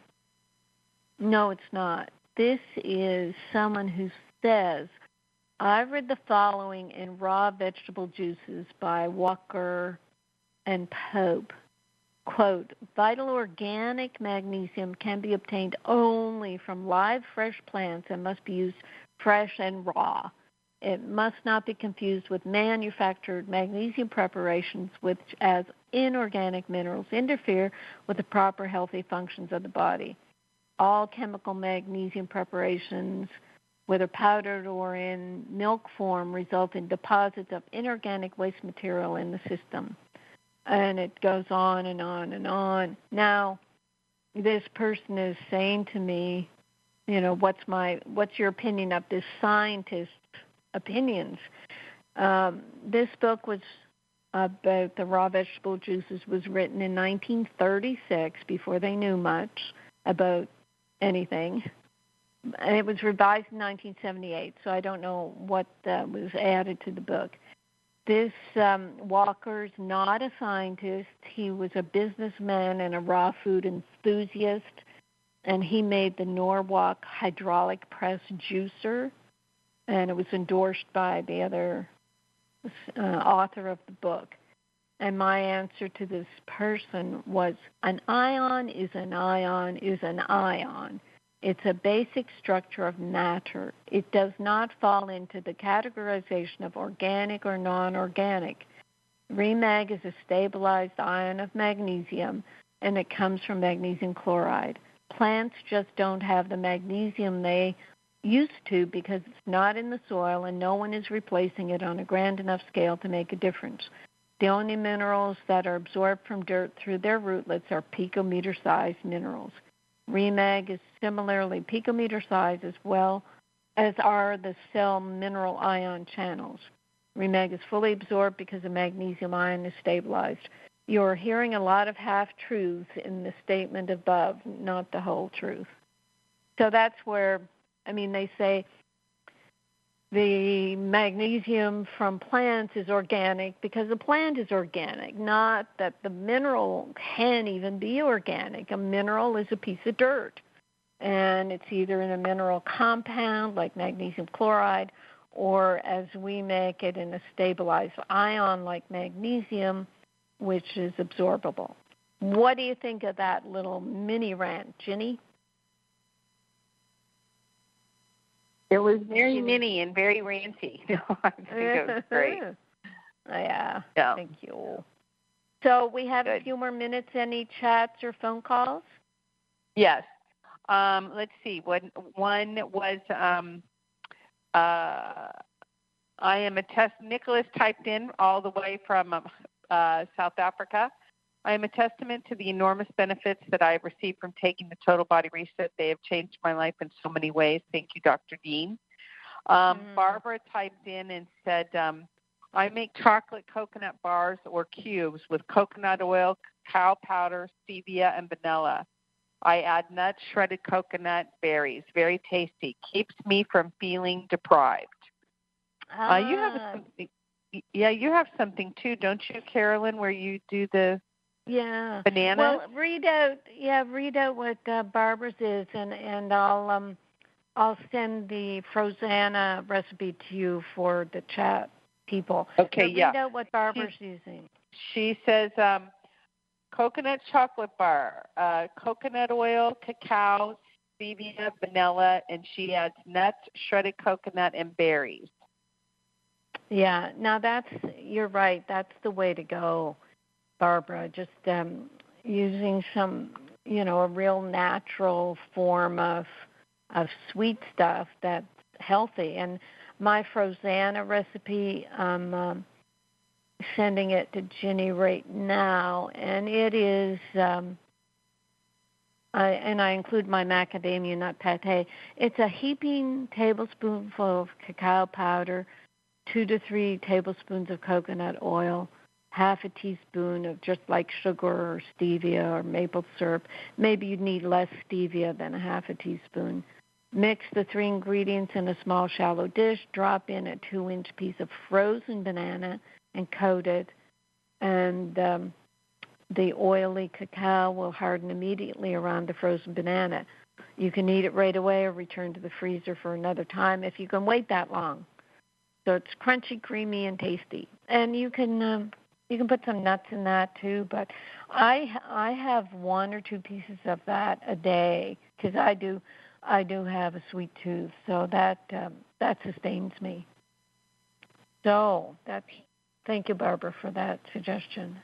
it's not. This is someone who says, I read the following in Raw Vegetable Juices by Walker and Pope. Quote, vital organic magnesium can be obtained only from live fresh plants and must be used fresh and raw. It must not be confused with manufactured magnesium preparations, which, as inorganic minerals, interfere with the proper healthy functions of the body. All chemical magnesium preparations, whether powdered or in milk form, result in deposits of inorganic waste material in the system. And it goes on and on and on. Now, this person is saying to me, what's your opinion of this scientist's opinions? This book was about the raw vegetable juices was written in 1936, before they knew much about anything. And it was revised in 1978, so I don't know what was added to the book. This Walker's not a scientist. He was a businessman and a raw food enthusiast, and he made the Norwalk hydraulic press juicer, and it was endorsed by the other author of the book. And my answer to this person was, an ion is an ion is an ion. It's a basic structure of matter. It does not fall into the categorization of organic or non-organic. Remag is a stabilized ion of magnesium, and it comes from magnesium chloride. Plants just don't have the magnesium they used to because it's not in the soil and no one is replacing it on a grand enough scale to make a difference. The only minerals that are absorbed from dirt through their rootlets are picometer-sized minerals. Remag is similarly picometer size as well as are the cell mineral ion channels. Remag is fully absorbed because the magnesium ion is stabilized. You're hearing a lot of half-truths in the statement above, not the whole truth. So that's where, they say the magnesium from plants is organic because the plant is organic, not that the mineral can even be organic. A mineral is a piece of dirt, and it's either in a mineral compound like magnesium chloride or as we make it in a stabilized ion like magnesium, which is absorbable. What do you think of that little mini rant, Ginny? It was very mini and very ranty. I think it was great. Yeah, thank you. So we have a few more minutes. Any chats or phone calls? Yes. Let's see. One was I am a test. Nicholas typed in all the way from South Africa. I am a testament to the enormous benefits that I have received from taking the Total Body Reset. They have changed my life in so many ways. Thank you, Dr. Dean. Barbara typed in and said, I make chocolate coconut bars or cubes with coconut oil, cacao powder, stevia, and vanilla. I add nuts, shredded coconut, berries. Very tasty. Keeps me from feeling deprived. You have something. Yeah, you have something too, don't you, Carolyn, where you do the bananas? Well, read out what Barbara's is, and I'll send the Frozana recipe to you for the chat people. Okay, so read out what Barbara's using. She says coconut chocolate bar, coconut oil, cacao, stevia, vanilla, and she adds nuts, shredded coconut, and berries. Yeah, now you're right. That's the way to go, Barbara. Just using some, a real natural form of sweet stuff that's healthy. And my Frozana recipe, I'm sending it to Ginny right now, and it is, I include my macadamia nut pate. It's a heaping tablespoonful of cacao powder, 2 to 3 tablespoons of coconut oil, half a teaspoon of just like sugar or stevia or maple syrup. Maybe you'd need less stevia than a half a teaspoon. Mix the 3 ingredients in a small shallow dish. Drop in a 2-inch piece of frozen banana and coat it. And the oily cacao will harden immediately around the frozen banana. You can eat it right away or return to the freezer for another time if you can wait that long. So it's crunchy, creamy, and tasty. And you can put some nuts in that too. But I have 1 or 2 pieces of that a day because I do have a sweet tooth, so that sustains me. So thank you, Barbara, for that suggestion.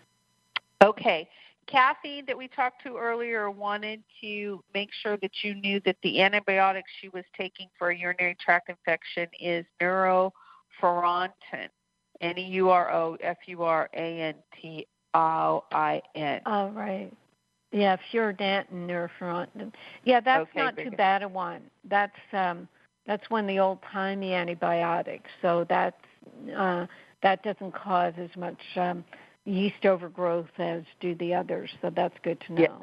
Okay. Kathy, that we talked to earlier, wanted to make sure that you knew that the antibiotic she was taking for a urinary tract infection is neurofurantin, Neurofurantin. Oh, right. Yeah, furantin, neurofurantin. Yeah, that's not too bad a one. That's one of the old-timey antibiotics, so that doesn't cause as much yeast overgrowth as do the others, so that's good to know. Yeah.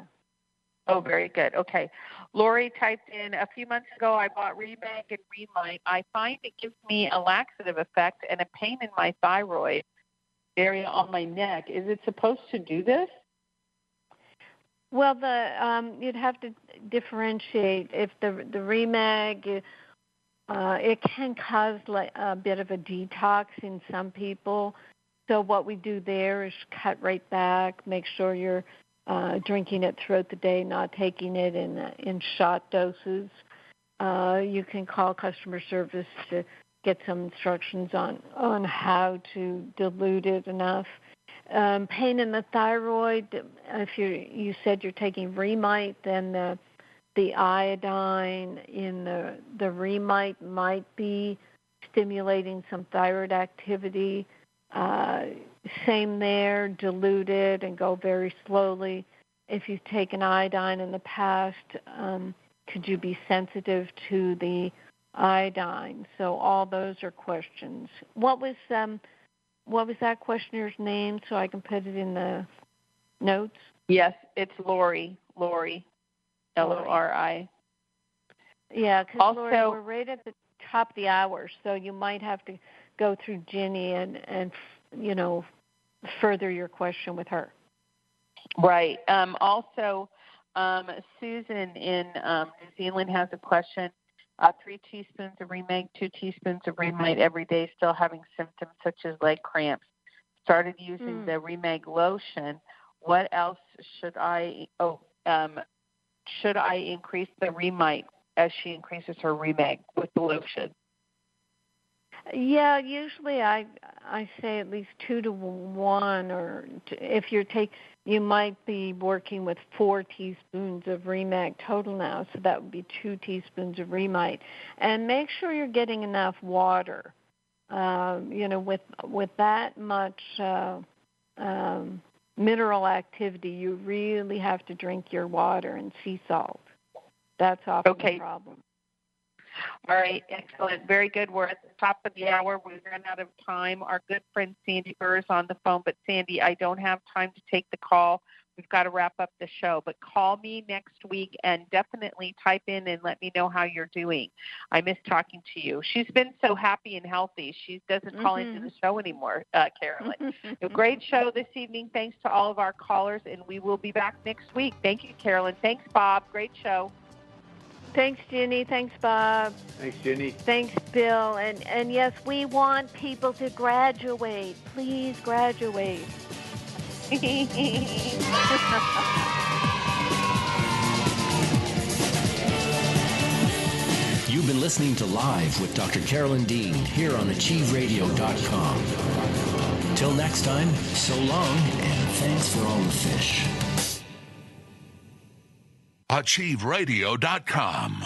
Oh, very good. Okay. Lori typed in, a few months ago I bought Remag and Remite. I find it gives me a laxative effect and a pain in my thyroid area on my neck. Is it supposed to do this? Well, you'd have to differentiate. If the Remag, it can cause like a bit of a detox in some people. So what we do there is cut right back, make sure you're drinking it throughout the day, not taking it in shot doses. You can call customer service to get some instructions on how to dilute it enough. Pain in the thyroid, if you said you're taking Remite, then the the iodine in the remite might be stimulating some thyroid activity. Same there, dilute it and go very slowly. If you've taken iodine in the past, could you be sensitive to the iodine? So all those are questions. What was that questioner's name so I can put it in the notes? Yes, it's Lori, Lori. Yeah, because Lori, we're right at the top of the hour, so you might have to go through Ginny and further your question with her. Right. Susan in New Zealand has a question. 3 teaspoons of Remag, 2 teaspoons of Remite every day, still having symptoms such as leg cramps. Started using the Remag lotion. What else should I increase the Remite as she increases her Remag with the lotion? Yeah, usually I say at least 2 to 1, or if you might be working with 4 teaspoons of Remag total now, so that would be 2 teaspoons of Remite. And make sure you're getting enough water. With that much mineral activity, you really have to drink your water and sea salt. That's often the problem. All right, excellent. Very good. We're at the top of the hour. We've run out of time. Our good friend Sandy Burr is on the phone, but Sandy, I don't have time to take the call. We've got to wrap up the show, but call me next week and definitely type in and let me know how you're doing. I miss talking to you. She's been so happy and healthy. She doesn't call into the show anymore, Carolyn. A great show this evening. Thanks to all of our callers, and we will be back next week. Thank you, Carolyn. Thanks, Bob. Great show. Thanks, Ginny. Thanks, Bob. Thanks, Ginny. Thanks, Bill. And yes, we want people to graduate. Please graduate. You've been listening to Live with Dr. Carolyn Dean here on AchieveRadio.com. Till next time, so long, and thanks for all the fish. AchieveRadio.com.